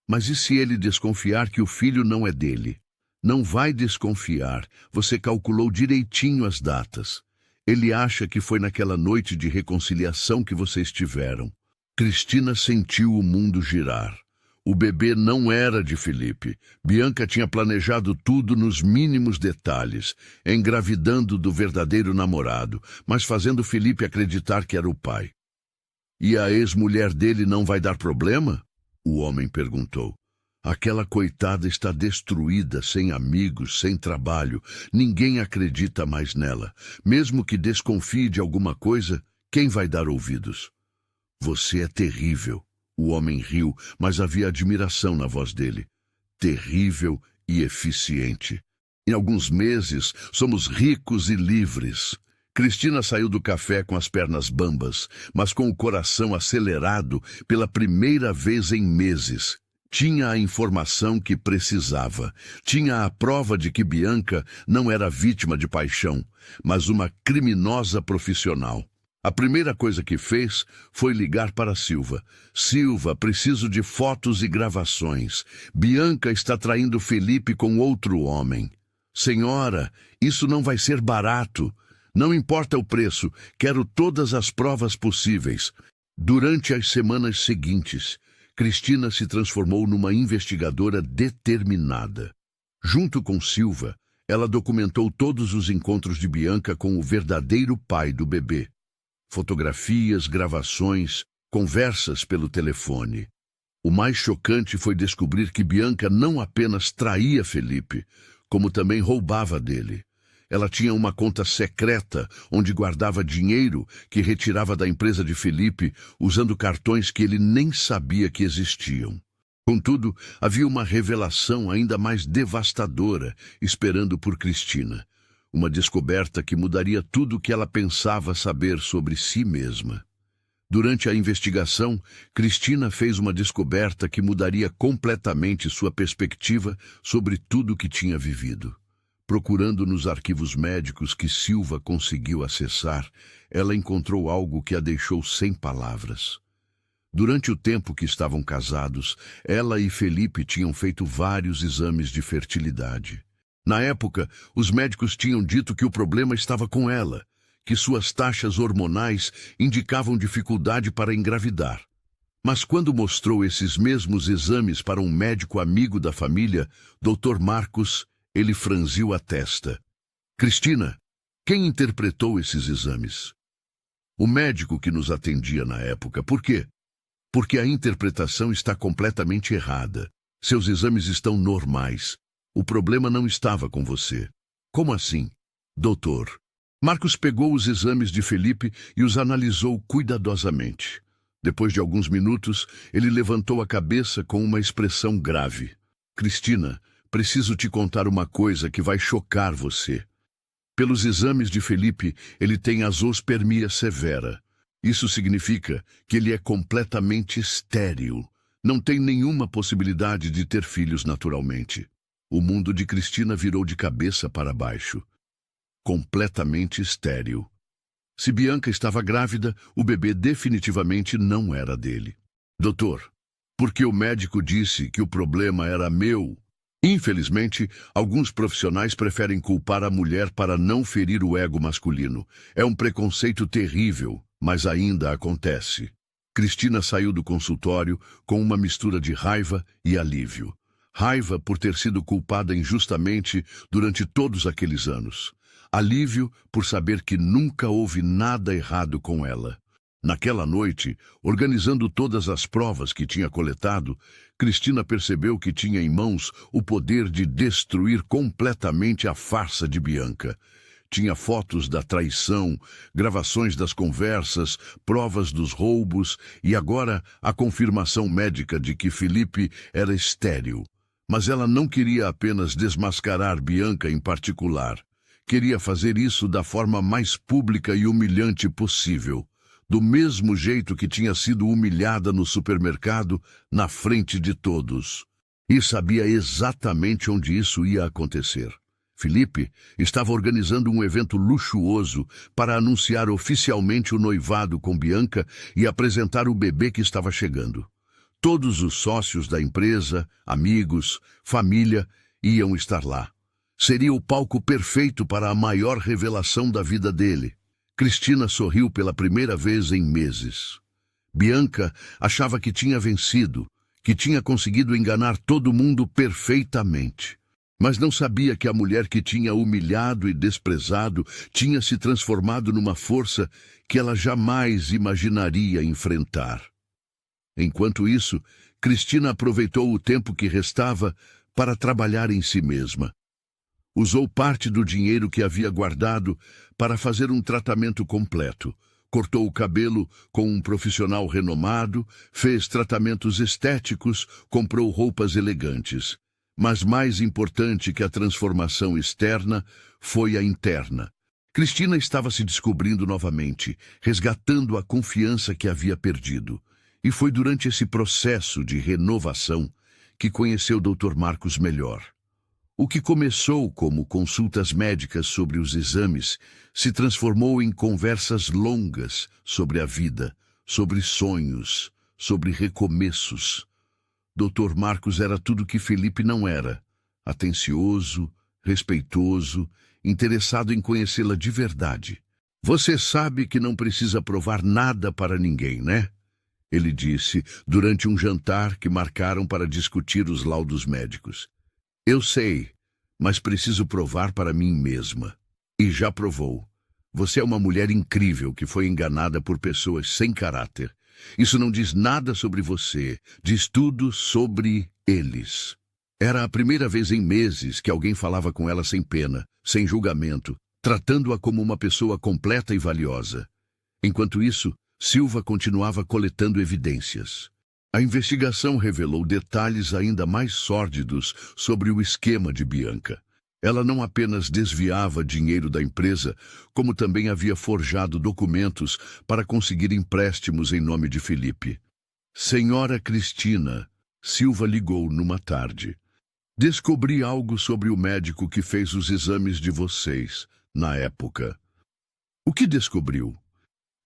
Mas e se ele desconfiar que o filho não é dele? Não vai desconfiar. Você calculou direitinho as datas. Ele acha que foi naquela noite de reconciliação que vocês tiveram. Cristina sentiu o mundo girar. O bebê não era de Felipe. Bianca tinha planejado tudo nos mínimos detalhes, engravidando do verdadeiro namorado, mas fazendo Felipe acreditar que era o pai. E a ex-mulher dele não vai dar problema? O homem perguntou. Aquela coitada está destruída, sem amigos, sem trabalho. Ninguém acredita mais nela. Mesmo que desconfie de alguma coisa, Quem vai dar ouvidos? Você é terrível. O homem riu, mas havia admiração na voz dele. Terrível e eficiente. Em alguns meses, somos ricos e livres. Cristina saiu do café com as pernas bambas, mas com o coração acelerado pela primeira vez em meses. Tinha a informação que precisava. Tinha a prova de que Bianca não era vítima de paixão, mas uma criminosa profissional. A primeira coisa que fez foi ligar para Silva. Silva, preciso de fotos e gravações. Bianca está traindo Felipe com outro homem. Senhora, isso não vai ser barato. Não importa o preço, quero todas as provas possíveis. Durante as semanas seguintes, Cristina se transformou numa investigadora determinada. Junto com Silva, ela documentou todos os encontros de Bianca com o verdadeiro pai do bebê. Fotografias, gravações, conversas pelo telefone. O mais chocante foi descobrir que Bianca não apenas traía Felipe, como também roubava dele. Ela tinha uma conta secreta onde guardava dinheiro que retirava da empresa de Felipe usando cartões que ele nem sabia que existiam. Contudo, havia uma revelação ainda mais devastadora esperando por Cristina. Uma descoberta que mudaria tudo o que ela pensava saber sobre si mesma. Durante a investigação, Cristina fez uma descoberta que mudaria completamente sua perspectiva sobre tudo o que tinha vivido. Procurando nos arquivos médicos que Silva conseguiu acessar, ela encontrou algo que a deixou sem palavras. Durante o tempo que estavam casados, ela e Felipe tinham feito vários exames de fertilidade. Na época, os médicos tinham dito que o problema estava com ela, que suas taxas hormonais indicavam dificuldade para engravidar. Mas quando mostrou esses mesmos exames para um médico amigo da família, Dr. Marcos, ele franziu a testa. Cristina, quem interpretou esses exames? O médico que nos atendia na época. Por quê? Porque a interpretação está completamente errada. Seus exames estão normais. O problema não estava com você. Como assim? Doutor. Marcos pegou os exames de Felipe e os analisou cuidadosamente. Depois de alguns minutos, ele levantou a cabeça com uma expressão grave. Cristina, preciso te contar uma coisa que vai chocar você. Pelos exames de Felipe, ele tem azoospermia severa. Isso significa que ele é completamente estéril. Não tem nenhuma possibilidade de ter filhos naturalmente. O mundo de Cristina virou de cabeça para baixo. Completamente estéril. Se Bianca estava grávida, o bebê definitivamente não era dele. Doutor, porque o médico disse que o problema era meu. Infelizmente, alguns profissionais preferem culpar a mulher para não ferir o ego masculino. É um preconceito terrível, mas ainda acontece. Cristina saiu do consultório com uma mistura de raiva e alívio. Raiva por ter sido culpada injustamente durante todos aqueles anos. Alívio por saber que nunca houve nada errado com ela. Naquela noite, organizando todas as provas que tinha coletado, Cristina percebeu que tinha em mãos o poder de destruir completamente a farsa de Bianca. Tinha fotos da traição, gravações das conversas, provas dos roubos e agora a confirmação médica de que Felipe era estéril. Mas ela não queria apenas desmascarar Bianca em particular. Queria fazer isso da forma mais pública e humilhante possível. Do mesmo jeito que tinha sido humilhada no supermercado, na frente de todos. E sabia exatamente onde isso ia acontecer. Felipe estava organizando um evento luxuoso para anunciar oficialmente o noivado com Bianca e apresentar o bebê que estava chegando. Todos os sócios da empresa, amigos, família, iam estar lá. Seria o palco perfeito para a maior revelação da vida dele. Cristina sorriu pela primeira vez em meses. Bianca achava que tinha vencido, que tinha conseguido enganar todo mundo perfeitamente. Mas não sabia que a mulher que tinha humilhado e desprezado tinha se transformado numa força que ela jamais imaginaria enfrentar. Enquanto isso, Cristina aproveitou o tempo que restava para trabalhar em si mesma. Usou parte do dinheiro que havia guardado para fazer um tratamento completo, cortou o cabelo com um profissional renomado, fez tratamentos estéticos, comprou roupas elegantes. Mas mais importante que a transformação externa foi a interna. Cristina estava se descobrindo novamente, resgatando a confiança que havia perdido. E foi durante esse processo de renovação que conheceu o Dr. Marcos melhor. O que começou como consultas médicas sobre os exames se transformou em conversas longas sobre a vida, sobre sonhos, sobre recomeços. Dr. Marcos era tudo que Felipe não era: atencioso, respeitoso, interessado em conhecê-la de verdade. Você sabe que não precisa provar nada para ninguém, né? Ele disse durante um jantar que marcaram para discutir os laudos médicos. Eu sei, mas preciso provar para mim mesma. E já provou. Você é uma mulher incrível que foi enganada por pessoas sem caráter. Isso não diz nada sobre você, diz tudo sobre eles. Era a primeira vez em meses que alguém falava com ela sem pena, sem julgamento, tratando-a como uma pessoa completa e valiosa. Enquanto isso, Silva continuava coletando evidências. A investigação revelou detalhes ainda mais sórdidos sobre o esquema de Bianca. Ela não apenas desviava dinheiro da empresa, como também havia forjado documentos para conseguir empréstimos em nome de Felipe. Senhora Cristina, Silva ligou numa tarde. Descobri algo sobre o médico que fez os exames de vocês, na época. O que descobriu?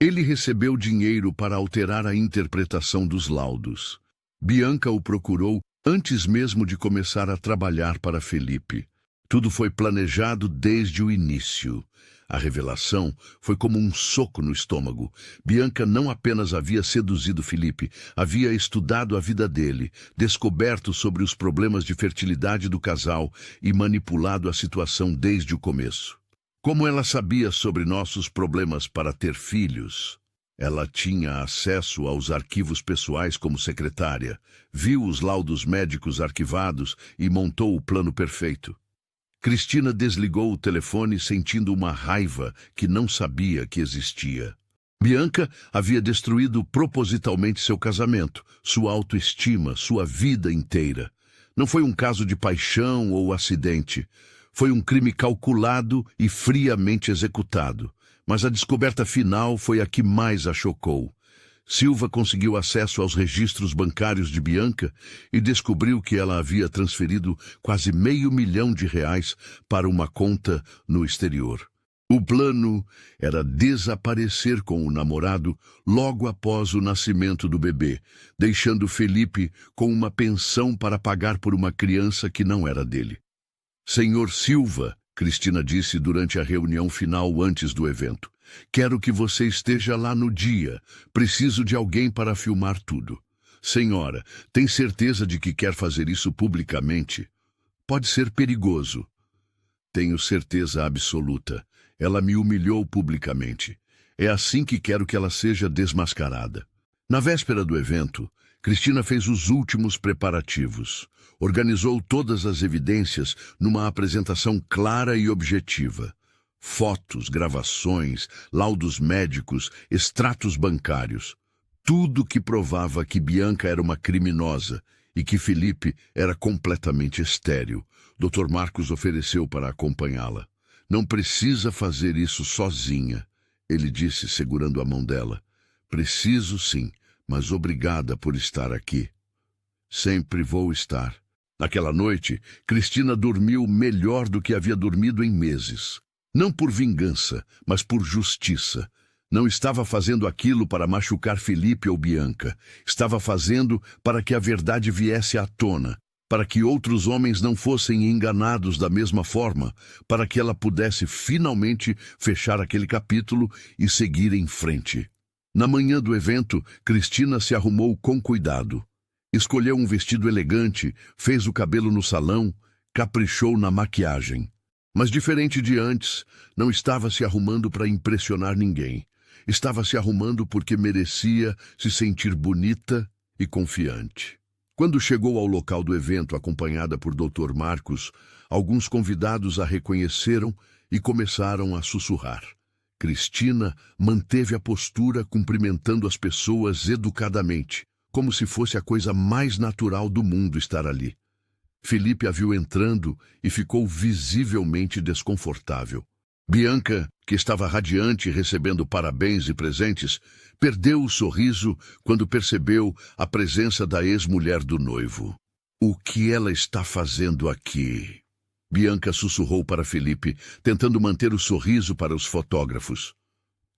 Ele recebeu dinheiro para alterar a interpretação dos laudos. Bianca o procurou antes mesmo de começar a trabalhar para Felipe. Tudo foi planejado desde o início. A revelação foi como um soco no estômago. Bianca não apenas havia seduzido Felipe, havia estudado a vida dele, descoberto sobre os problemas de fertilidade do casal e manipulado a situação desde o começo. Como ela sabia sobre nossos problemas para ter filhos? Ela tinha acesso aos arquivos pessoais como secretária, viu os laudos médicos arquivados e montou o plano perfeito. Cristina desligou o telefone sentindo uma raiva que não sabia que existia. Bianca havia destruído propositalmente seu casamento, sua autoestima, sua vida inteira. Não foi um caso de paixão ou acidente. Foi um crime calculado e friamente executado. Mas a descoberta final foi a que mais a chocou. Silva conseguiu acesso aos registros bancários de Bianca e descobriu que ela havia transferido quase R$500 mil para uma conta no exterior. O plano era desaparecer com o namorado logo após o nascimento do bebê, deixando Felipe com uma pensão para pagar por uma criança que não era dele. Senhor Silva, Cristina disse durante a reunião final antes do evento, quero que você esteja lá no dia. Preciso de alguém para filmar tudo. Senhora, tem certeza de que quer fazer isso publicamente? Pode ser perigoso. Tenho certeza absoluta. Ela me humilhou publicamente. É assim que quero que ela seja desmascarada. Na véspera do evento, Cristina fez os últimos preparativos. Organizou todas as evidências numa apresentação clara e objetiva. Fotos, gravações, laudos médicos, extratos bancários. Tudo que provava que Bianca era uma criminosa e que Felipe era completamente estéril. Dr. Marcos ofereceu para acompanhá-la. Não precisa fazer isso sozinha, ele disse segurando a mão dela. Preciso sim, mas obrigada por estar aqui. Sempre vou estar. Naquela noite, Cristina dormiu melhor do que havia dormido em meses. Não por vingança, mas por justiça. Não estava fazendo aquilo para machucar Felipe ou Bianca. Estava fazendo para que a verdade viesse à tona, para que outros homens não fossem enganados da mesma forma, para que ela pudesse finalmente fechar aquele capítulo e seguir em frente. Na manhã do evento, Cristina se arrumou com cuidado. Escolheu um vestido elegante, fez o cabelo no salão, caprichou na maquiagem. Mas diferente de antes, não estava se arrumando para impressionar ninguém. Estava se arrumando porque merecia se sentir bonita e confiante. Quando chegou ao local do evento acompanhada por Dr. Marcos, alguns convidados a reconheceram e começaram a sussurrar. Cristina manteve a postura cumprimentando as pessoas educadamente, como se fosse a coisa mais natural do mundo estar ali. Felipe a viu entrando e ficou visivelmente desconfortável. Bianca, que estava radiante recebendo parabéns e presentes, perdeu o sorriso quando percebeu a presença da ex-mulher do noivo. O que ela está fazendo aqui? Bianca sussurrou para Felipe, tentando manter o sorriso para os fotógrafos.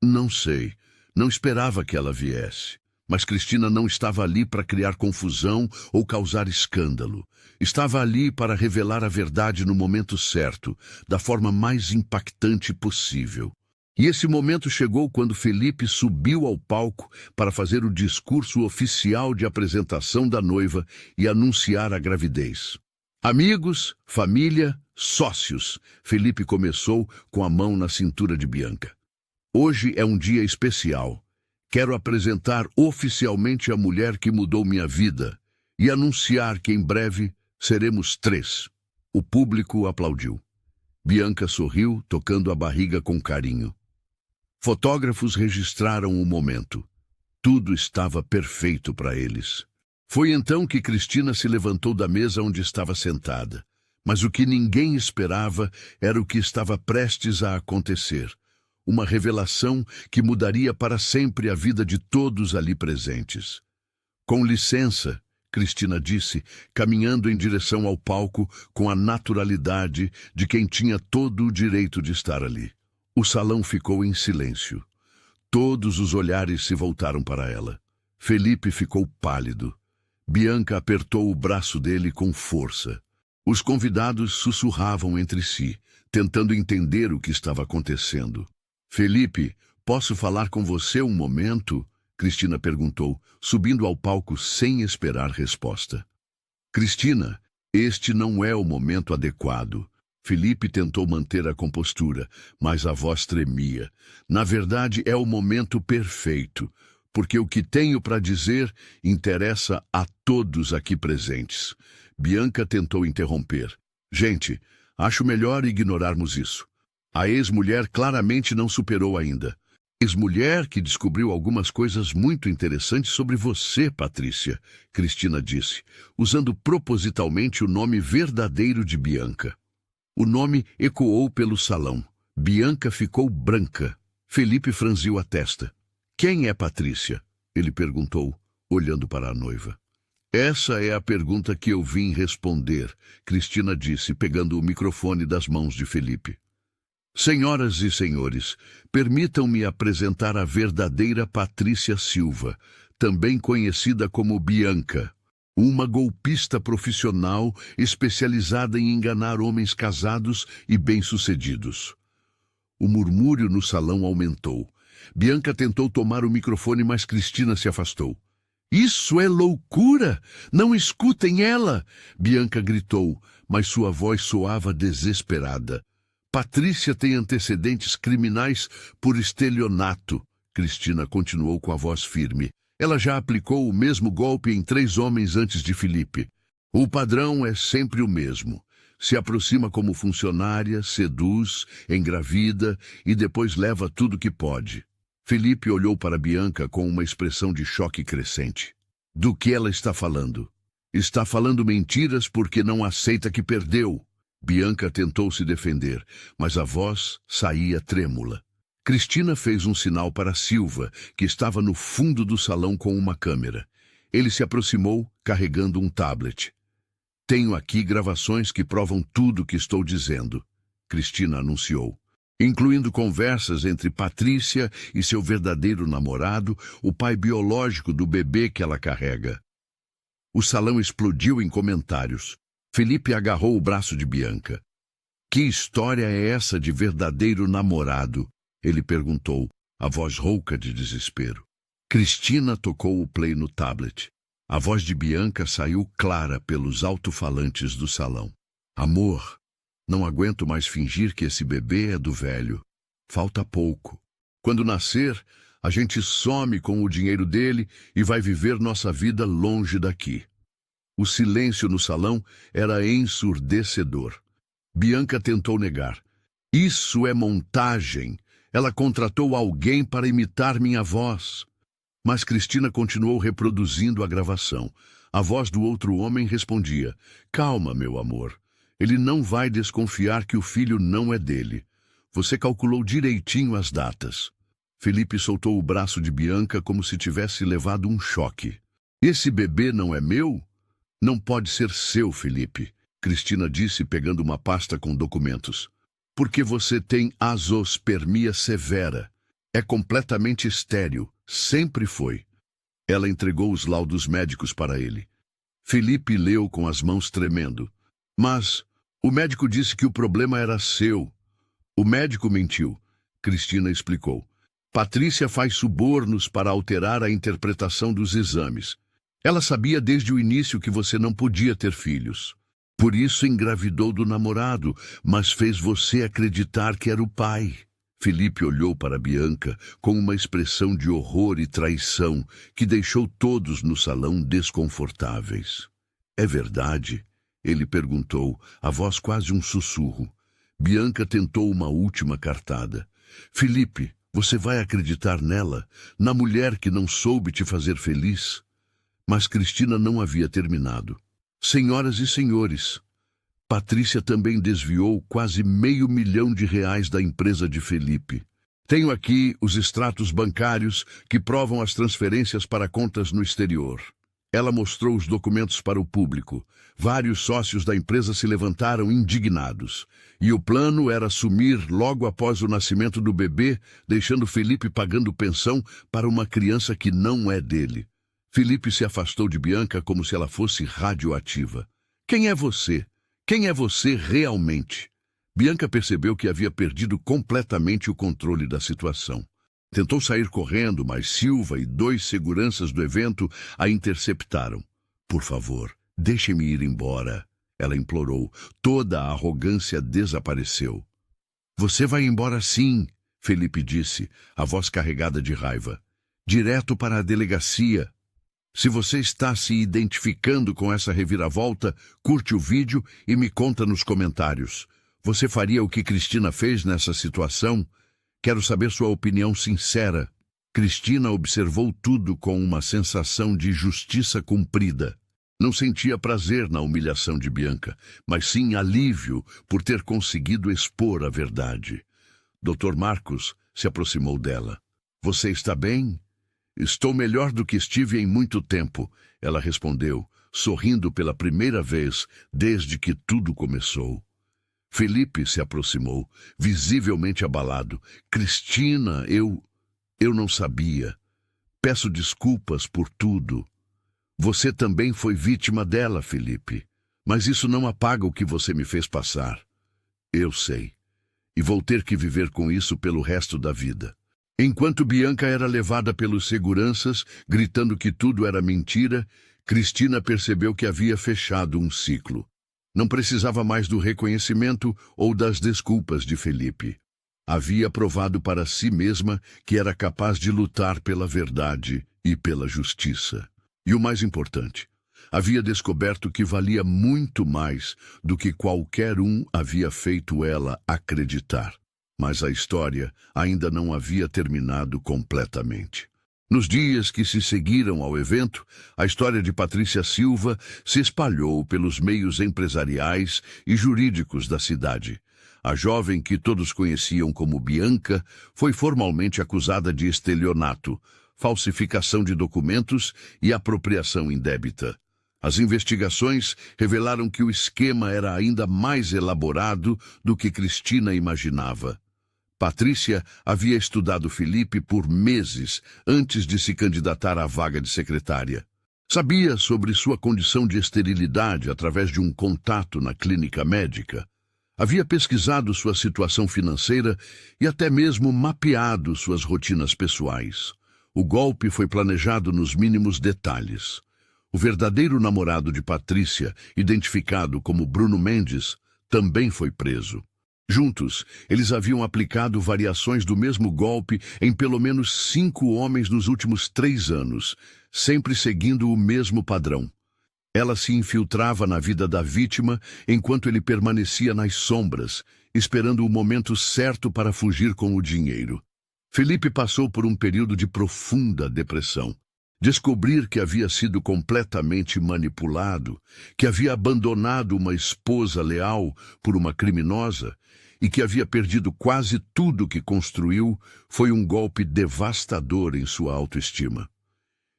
Não sei. Não esperava que ela viesse. Mas Cristina não estava ali para criar confusão ou causar escândalo. Estava ali para revelar a verdade no momento certo, da forma mais impactante possível. E esse momento chegou quando Felipe subiu ao palco para fazer o discurso oficial de apresentação da noiva e anunciar a gravidez. Amigos, família, sócios, Felipe começou com a mão na cintura de Bianca. Hoje é um dia especial. Quero apresentar oficialmente a mulher que mudou minha vida e anunciar que em breve seremos 3. O público aplaudiu. Bianca sorriu, tocando a barriga com carinho. Fotógrafos registraram o momento. Tudo estava perfeito para eles. Foi então que Cristina se levantou da mesa onde estava sentada. Mas o que ninguém esperava era o que estava prestes a acontecer. Uma revelação que mudaria para sempre a vida de todos ali presentes. Com licença, Cristina disse, caminhando em direção ao palco com a naturalidade de quem tinha todo o direito de estar ali. O salão ficou em silêncio. Todos os olhares se voltaram para ela. Felipe ficou pálido. Bianca apertou o braço dele com força. Os convidados sussurravam entre si, tentando entender o que estava acontecendo. Felipe, posso falar com você um momento? Cristina perguntou, subindo ao palco sem esperar resposta. Cristina, este não é o momento adequado. Felipe tentou manter a compostura, mas a voz tremia. Na verdade, é o momento perfeito, porque o que tenho para dizer interessa a todos aqui presentes. Bianca tentou interromper. Gente, acho melhor ignorarmos isso. A ex-mulher claramente não superou ainda. Ex-mulher que descobriu algumas coisas muito interessantes sobre você, Patrícia, Cristina disse, usando propositalmente o nome verdadeiro de Bianca. O nome ecoou pelo salão. Bianca ficou branca. Felipe franziu a testa. Quem é Patrícia? Ele perguntou, olhando para a noiva. Essa é a pergunta que eu vim responder, Cristina disse, pegando o microfone das mãos de Felipe. Senhoras e senhores, permitam-me apresentar a verdadeira Patrícia Silva, também conhecida como Bianca, uma golpista profissional especializada em enganar homens casados e bem-sucedidos. O murmúrio no salão aumentou. Bianca tentou tomar o microfone, mas Cristina se afastou. Isso é loucura! Não escutem ela! Bianca gritou, mas sua voz soava desesperada. Patrícia tem antecedentes criminais por estelionato. Cristina continuou com a voz firme. Ela já aplicou o mesmo golpe em 3 homens antes de Felipe. O padrão é sempre o mesmo. Se aproxima como funcionária, seduz, engravida e depois leva tudo que pode. Felipe olhou para Bianca com uma expressão de choque crescente. Do que ela está falando? Está falando mentiras porque não aceita que perdeu. Bianca tentou se defender, mas a voz saía trêmula. Cristina fez um sinal para Silva, que estava no fundo do salão com uma câmera. Ele se aproximou, carregando um tablet. Tenho aqui gravações que provam tudo o que estou dizendo, Cristina anunciou. Incluindo conversas entre Patrícia e seu verdadeiro namorado, o pai biológico do bebê que ela carrega. O salão explodiu em comentários. Felipe agarrou o braço de Bianca. Que história é essa de verdadeiro namorado? Ele perguntou, a voz rouca de desespero. Cristina tocou o play no tablet. A voz de Bianca saiu clara pelos alto-falantes do salão. Amor, não aguento mais fingir que esse bebê é do velho. Falta pouco. Quando nascer, a gente some com o dinheiro dele e vai viver nossa vida longe daqui. O silêncio no salão era ensurdecedor. Bianca tentou negar. Isso é montagem. Ela contratou alguém para imitar minha voz. Mas Cristina continuou reproduzindo a gravação. A voz do outro homem respondia: calma, meu amor. Ele não vai desconfiar que o filho não é dele. Você calculou direitinho as datas. Felipe soltou o braço de Bianca como se tivesse levado um choque. Esse bebê não é meu? Não pode ser seu, Felipe, Cristina disse pegando uma pasta com documentos. Porque você tem azospermia severa. É completamente estéril. Sempre foi. Ela entregou os laudos médicos para ele. Felipe leu com as mãos tremendo. Mas o médico disse que o problema era seu. O médico mentiu, Cristina explicou. Patrícia faz subornos para alterar a interpretação dos exames. Ela sabia desde o início que você não podia ter filhos. Por isso engravidou do namorado, mas fez você acreditar que era o pai. Felipe olhou para Bianca com uma expressão de horror e traição que deixou todos no salão desconfortáveis. É verdade? Ele perguntou, a voz quase um sussurro. Bianca tentou uma última cartada. Felipe, você vai acreditar nela, na mulher que não soube te fazer feliz? Mas Cristina não havia terminado. Senhoras e senhores, Patrícia também desviou quase R$500 mil da empresa de Felipe. Tenho aqui os extratos bancários que provam as transferências para contas no exterior. Ela mostrou os documentos para o público. Vários sócios da empresa se levantaram indignados. E o plano era sumir logo após o nascimento do bebê, deixando Felipe pagando pensão para uma criança que não é dele. Felipe se afastou de Bianca como se ela fosse radioativa. Quem é você? Quem é você realmente? Bianca percebeu que havia perdido completamente o controle da situação. Tentou sair correndo, mas Silva e 2 seguranças do evento a interceptaram. Por favor, deixe-me ir embora, ela implorou. Toda a arrogância desapareceu. Você vai embora sim, Felipe disse, a voz carregada de raiva. Direto para a delegacia. Se você está se identificando com essa reviravolta, curte o vídeo e me conta nos comentários. Você faria o que Cristina fez nessa situação? Quero saber sua opinião sincera. Cristina observou tudo com uma sensação de justiça cumprida. Não sentia prazer na humilhação de Bianca, mas sim alívio por ter conseguido expor a verdade. Dr. Marcos se aproximou dela. Você está bem? Estou melhor do que estive em muito tempo, ela respondeu, sorrindo pela primeira vez desde que tudo começou. Felipe se aproximou, visivelmente abalado. Cristina, eu não sabia. Peço desculpas por tudo. Você também foi vítima dela, Felipe. Mas isso não apaga o que você me fez passar. Eu sei. E vou ter que viver com isso pelo resto da vida. Enquanto Bianca era levada pelos seguranças, gritando que tudo era mentira, Cristina percebeu que havia fechado um ciclo. Não precisava mais do reconhecimento ou das desculpas de Felipe. Havia provado para si mesma que era capaz de lutar pela verdade e pela justiça. E o mais importante, havia descoberto que valia muito mais do que qualquer um havia feito ela acreditar. Mas a história ainda não havia terminado completamente. Nos dias que se seguiram ao evento, a história de Patrícia Silva se espalhou pelos meios empresariais e jurídicos da cidade. A jovem que todos conheciam como Bianca foi formalmente acusada de estelionato, falsificação de documentos e apropriação indébita. As investigações revelaram que o esquema era ainda mais elaborado do que Cristina imaginava. Patrícia havia estudado Felipe por meses antes de se candidatar à vaga de secretária. Sabia sobre sua condição de esterilidade através de um contato na clínica médica. Havia pesquisado sua situação financeira e até mesmo mapeado suas rotinas pessoais. O golpe foi planejado nos mínimos detalhes. O verdadeiro namorado de Patrícia, identificado como Bruno Mendes, também foi preso. Juntos, eles haviam aplicado variações do mesmo golpe em pelo menos 5 homens nos últimos 3 anos, sempre seguindo o mesmo padrão. Ela se infiltrava na vida da vítima enquanto ele permanecia nas sombras, esperando o momento certo para fugir com o dinheiro. Felipe passou por um período de profunda depressão. Descobrir que havia sido completamente manipulado, que havia abandonado uma esposa leal por uma criminosa e que havia perdido quase tudo que construiu, foi um golpe devastador em sua autoestima.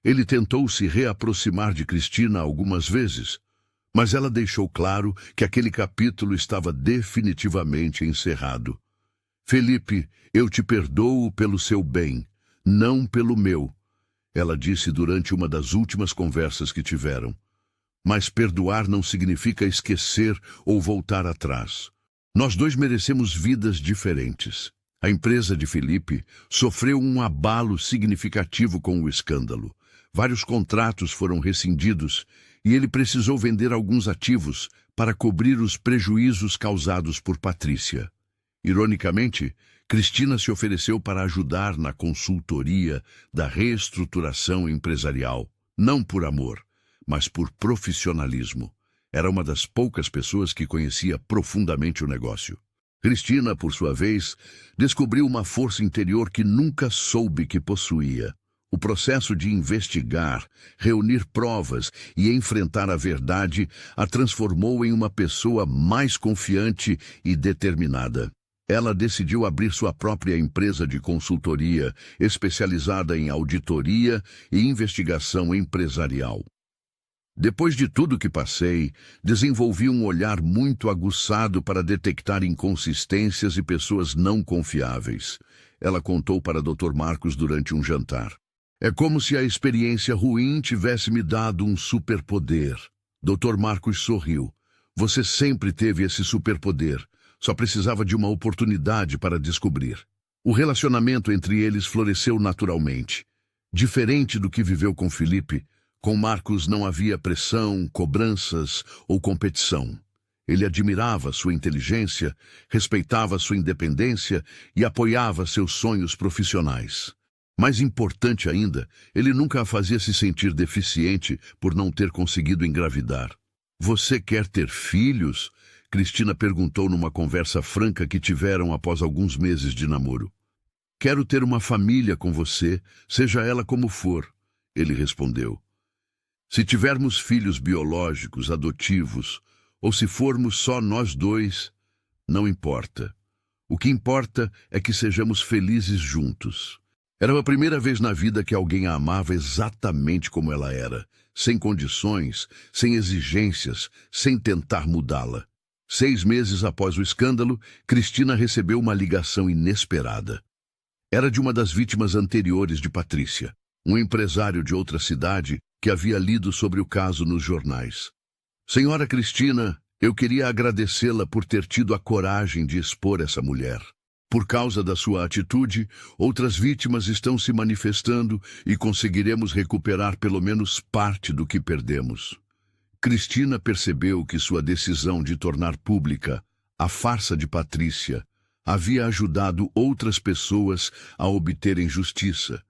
Ele tentou se reaproximar de Cristina algumas vezes, mas ela deixou claro que aquele capítulo estava definitivamente encerrado. Felipe, eu te perdoo pelo seu bem, não pelo meu, ela disse durante uma das últimas conversas que tiveram. Mas perdoar não significa esquecer ou voltar atrás. Nós dois merecemos vidas diferentes. A empresa de Felipe sofreu um abalo significativo com o escândalo. Vários contratos foram rescindidos e ele precisou vender alguns ativos para cobrir os prejuízos causados por Patrícia. Ironicamente, Cristina se ofereceu para ajudar na consultoria da reestruturação empresarial, não por amor, mas por profissionalismo. Era uma das poucas pessoas que conhecia profundamente o negócio. Cristina, por sua vez, descobriu uma força interior que nunca soube que possuía. O processo de investigar, reunir provas e enfrentar a verdade a transformou em uma pessoa mais confiante e determinada. Ela decidiu abrir sua própria empresa de consultoria, especializada em auditoria e investigação empresarial. Depois de tudo que passei, desenvolvi um olhar muito aguçado para detectar inconsistências e pessoas não confiáveis. Ela contou para Dr. Marcos durante um jantar. É como se a experiência ruim tivesse me dado um superpoder. Dr. Marcos sorriu. Você sempre teve esse superpoder. Só precisava de uma oportunidade para descobrir. O relacionamento entre eles floresceu naturalmente. Diferente do que viveu com Felipe, com Marcos não havia pressão, cobranças ou competição. Ele admirava sua inteligência, respeitava sua independência e apoiava seus sonhos profissionais. Mais importante ainda, ele nunca a fazia se sentir deficiente por não ter conseguido engravidar. Você quer ter filhos? Cristina perguntou numa conversa franca que tiveram após alguns meses de namoro. Quero ter uma família com você, seja ela como for, ele respondeu. Se tivermos filhos biológicos, adotivos, ou se formos só nós dois, não importa. O que importa é que sejamos felizes juntos. Era a primeira vez na vida que alguém a amava exatamente como ela era, sem condições, sem exigências, sem tentar mudá-la. 6 meses após o escândalo, Cristina recebeu uma ligação inesperada. Era de uma das vítimas anteriores de Patrícia, um empresário de outra cidade que havia lido sobre o caso nos jornais. Senhora Cristina, eu queria agradecê-la por ter tido a coragem de expor essa mulher. Por causa da sua atitude, outras vítimas estão se manifestando e conseguiremos recuperar pelo menos parte do que perdemos. Cristina percebeu que sua decisão de tornar pública a farsa de Patrícia havia ajudado outras pessoas a obterem justiça.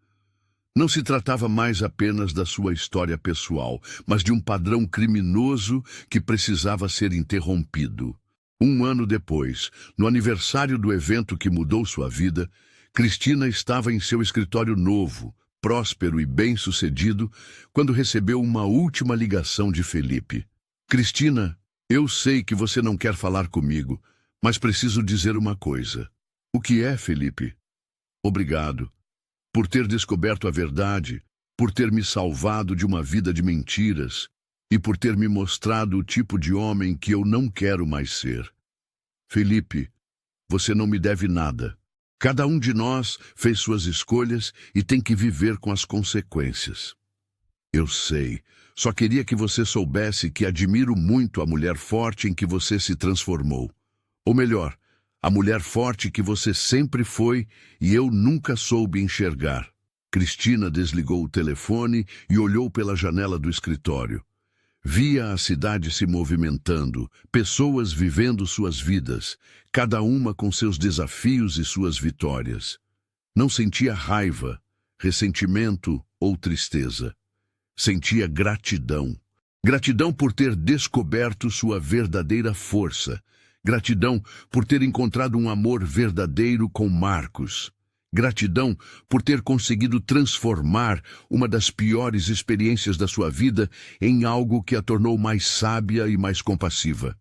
Não se tratava mais apenas da sua história pessoal, mas de um padrão criminoso que precisava ser interrompido. 1 ano depois, no aniversário do evento que mudou sua vida, Cristina estava em seu escritório novo, próspero e bem-sucedido, quando recebeu uma última ligação de Felipe. Cristina, eu sei que você não quer falar comigo, mas preciso dizer uma coisa. O que é, Felipe? Obrigado. Por ter descoberto a verdade, por ter me salvado de uma vida de mentiras e por ter me mostrado o tipo de homem que eu não quero mais ser. Felipe, você não me deve nada. Cada um de nós fez suas escolhas e tem que viver com as consequências. Eu sei, só queria que você soubesse que admiro muito a mulher forte em que você se transformou. Ou melhor, a mulher forte que você sempre foi e eu nunca soube enxergar. Cristina desligou o telefone e olhou pela janela do escritório. Via a cidade se movimentando, pessoas vivendo suas vidas, cada uma com seus desafios e suas vitórias. Não sentia raiva, ressentimento ou tristeza. Sentia gratidão. Gratidão por ter descoberto sua verdadeira força, Gratidão por ter encontrado um amor verdadeiro com Marcos. Gratidão por ter conseguido transformar uma das piores experiências da sua vida em algo que a tornou mais sábia e mais compassiva.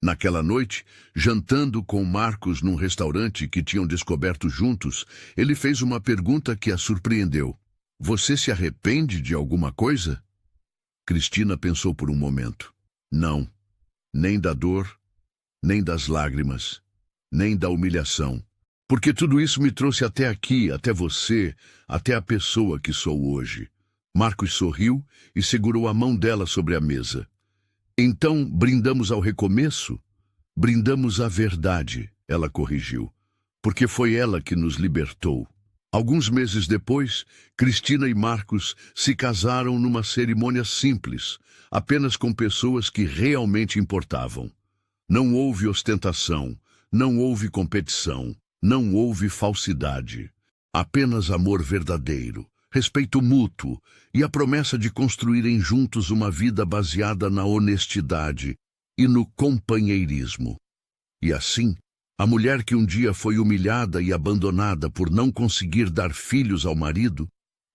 Naquela noite, jantando com Marcos num restaurante que tinham descoberto juntos, ele fez uma pergunta que a surpreendeu. Você se arrepende de alguma coisa? Cristina pensou por um momento. Não, nem da dor, nem das lágrimas, nem da humilhação. Porque tudo isso me trouxe até aqui, até você, até a pessoa que sou hoje. Marcos sorriu e segurou a mão dela sobre a mesa. Então, brindamos ao recomeço? Brindamos à verdade, ela corrigiu, porque foi ela que nos libertou. Alguns meses depois, Cristina e Marcos se casaram numa cerimônia simples, apenas com pessoas que realmente importavam. Não houve ostentação, não houve competição, não houve falsidade. Apenas amor verdadeiro, respeito mútuo e a promessa de construírem juntos uma vida baseada na honestidade e no companheirismo. E assim, a mulher que um dia foi humilhada e abandonada por não conseguir dar filhos ao marido,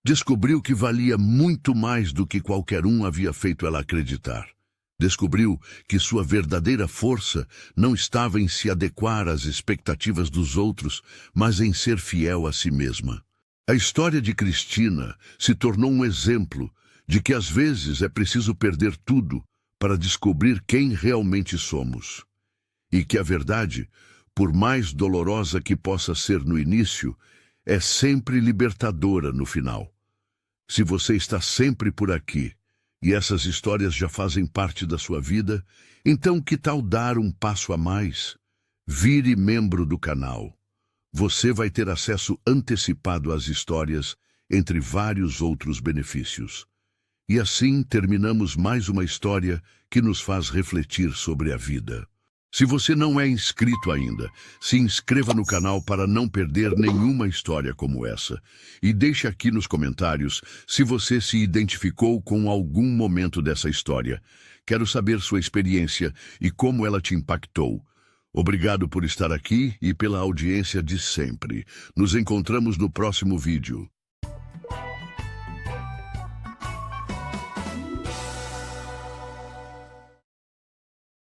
descobriu que valia muito mais do que qualquer um havia feito ela acreditar. Descobriu que sua verdadeira força não estava em se adequar às expectativas dos outros, mas em ser fiel a si mesma. A história de Cristina se tornou um exemplo de que às vezes é preciso perder tudo para descobrir quem realmente somos. E que a verdade, por mais dolorosa que possa ser no início, é sempre libertadora no final. Se você está sempre por aqui, e essas histórias já fazem parte da sua vida, então que tal dar um passo a mais? Vire membro do canal. Você vai ter acesso antecipado às histórias, entre vários outros benefícios. E assim terminamos mais uma história que nos faz refletir sobre a vida. Se você não é inscrito ainda, se inscreva no canal para não perder nenhuma história como essa. E deixe aqui nos comentários se você se identificou com algum momento dessa história. Quero saber sua experiência e como ela te impactou. Obrigado por estar aqui e pela audiência de sempre. Nos encontramos no próximo vídeo.